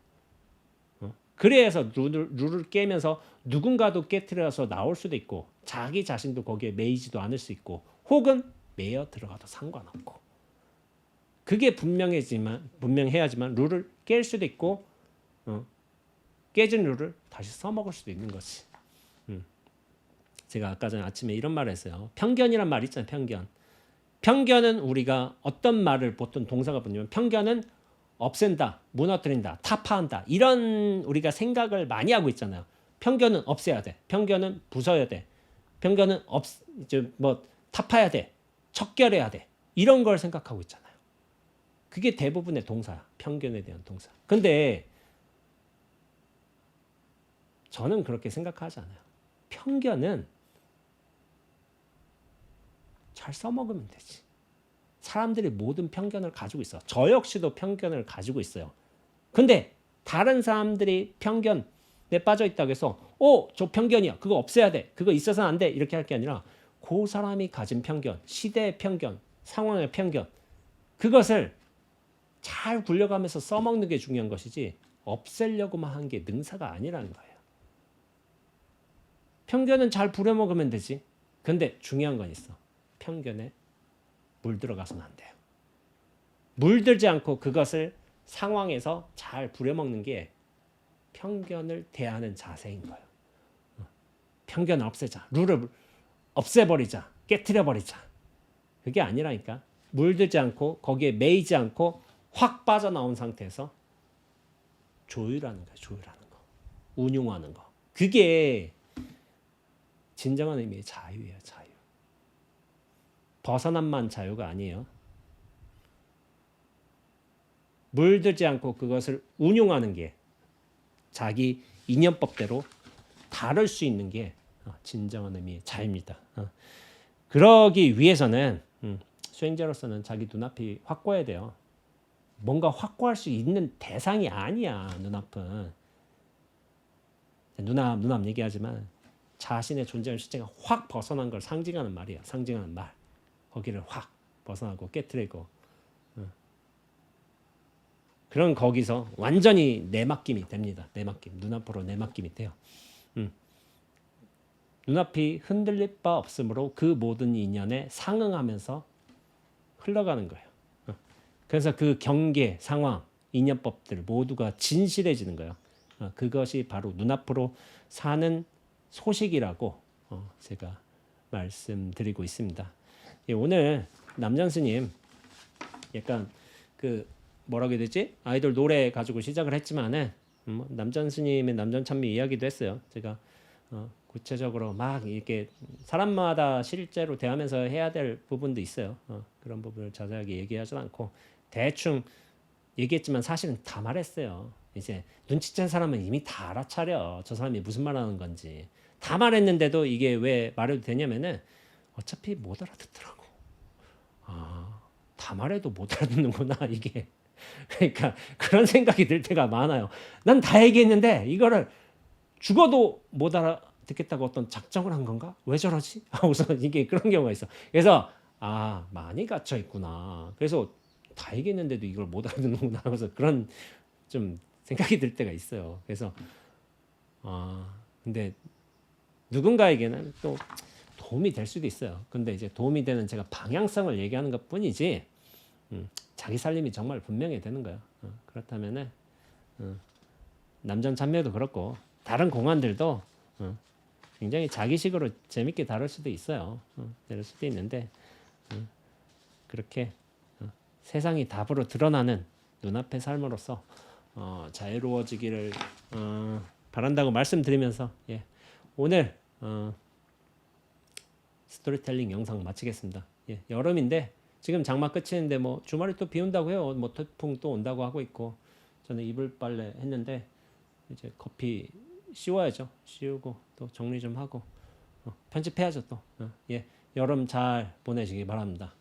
그래서 룰을 깨면서 누군가도 깨트려서 나올 수도 있고 자기 자신도 거기에 매이지도 않을 수 있고 혹은 매여 들어가도 상관없고 그게 분명해야지만 룰을 깰 수도 있고 깨진 룰을 다시 써먹을 수도 있는 거지. 제가 아까 전에 아침에 이런 말을 했어요. 편견이란 말 있잖아요. 편견은 우리가 어떤 말을 보통 동사가 뭐냐면 편견은 없앤다, 무너뜨린다, 타파한다 이런 우리가 생각을 많이 하고 있잖아요. 편견은 없애야 돼. 편견은 부숴야 돼. 편견은 이제 뭐 타파해야 돼. 척결해야 돼. 이런 걸 생각하고 있잖아요. 그게 대부분의 동사야. 편견에 대한 동사. 근데 저는 그렇게 생각하지 않아요. 편견은 잘 써먹으면 되지. 사람들이 모든 편견을 가지고 있어. 저 역시도 편견을 가지고 있어요. 근데 다른 사람들이 편견에 빠져 있다고 해서 저 편견이야. 그거 없애야 돼. 그거 있어서는 안 돼. 이렇게 할 게 아니라 그 사람이 가진 편견, 시대의 편견, 상황의 편견 그것을 잘 굴려가면서 써먹는 게 중요한 것이지 없애려고만 한 게 능사가 아니라는 거예요. 편견은 잘 부려먹으면 되지. 근데 중요한 건 있어. 편견에 물들어가서는 안 돼요. 물들지 않고 그것을 상황에서 잘 부려먹는 게 편견을 대하는 자세인 거예요. 편견을 없애자. 룰을 없애버리자. 깨트려버리자. 그게 아니라니까. 물들지 않고 거기에 매이지 않고 확 빠져나온 상태에서 조율하는 거예요. 조율하는 거. 운용하는 거. 그게 진정한 의미의 자유예요. 자유. 벗어난만 자유가 아니에요. 물들지 않고 그것을 운용하는 게 자기 인연법대로 다룰 수 있는 게 진정한 의미의 자유입니다. 그러기 위해서는 수행자로서는 자기 눈앞이 확고해야 돼요. 뭔가 확고할 수 있는 대상이 아니야. 눈앞은. 눈앞 얘기하지만 자신의 존재의 실체가 확 벗어난 걸 상징하는 말이야. 상징하는 말. 거기를 확 벗어나고 깨트리고 그런 거기서 완전히 내맡김이 됩니다. 내맡김. 눈앞으로 내맡김이 돼요. 눈앞이 흔들릴 바 없으므로 그 모든 인연에 상응하면서 흘러가는 거예요. 그래서 그 경계, 상황, 인연법들 모두가 진실해지는 거예요. 그것이 바로 눈앞으로 사는 소식이라고 제가 말씀드리고 있습니다. 오늘 남전 스님 약간 그 뭐라고 해야 되지? 아이돌 노래 가지고 시작을 했지만은 남전 스님의 남전 찬미 이야기도 했어요. 제가 구체적으로 막 이렇게 사람마다 실제로 대하면서 해야 될 부분도 있어요. 그런 부분을 자세하게 얘기하지 않고 대충 얘기했지만 사실은 다 말했어요. 이제 눈치챈 사람은 이미 다 알아차려. 저 사람이 무슨 말하는 건지. 다 말했는데도 이게 왜 말해도 되냐면은 어차피 못 알아듣더라고. 다 말해도 못 알아듣는구나 이게. 그러니까 그런 생각이 들 때가 많아요. 난 다 얘기했는데 이거를 죽어도 못 알아듣겠다고 어떤 작정을 한 건가? 왜 저러지? 우선 이게 그런 경우가 있어. 그래서 많이 갇혀 있구나. 그래서 다 얘기했는데도 이걸 못 알아듣는구나 하면서 그런 좀 생각이 들 때가 있어요. 그래서 근데 누군가에게는 또 도움이 될 수도 있어요. 근데 이제 도움이 되는 제가 방향성을 얘기하는 것뿐이지 자기 살림이 정말 분명히 되는 거예요. 그렇다면은 남전 참여도 그렇고 다른 공안들도 굉장히 자기식으로 재밌게 다룰 수도 있어요. 다룰 수도 있는데 그렇게 세상이 답으로 드러나는 눈앞의 삶으로서 자유로워지기를 바란다고 말씀드리면서 오늘 스토리텔링 영상 마치겠습니다. 여름인데 지금 장마 끝이는데 뭐 주말에 또 비 온다고 해요. 뭐 태풍 또 온다고 하고 있고 저는 이불 빨래 했는데 이제 커피 씌워야죠. 씌우고 또 정리 좀 하고 편집해야죠 또. 여름 잘 보내시기 바랍니다.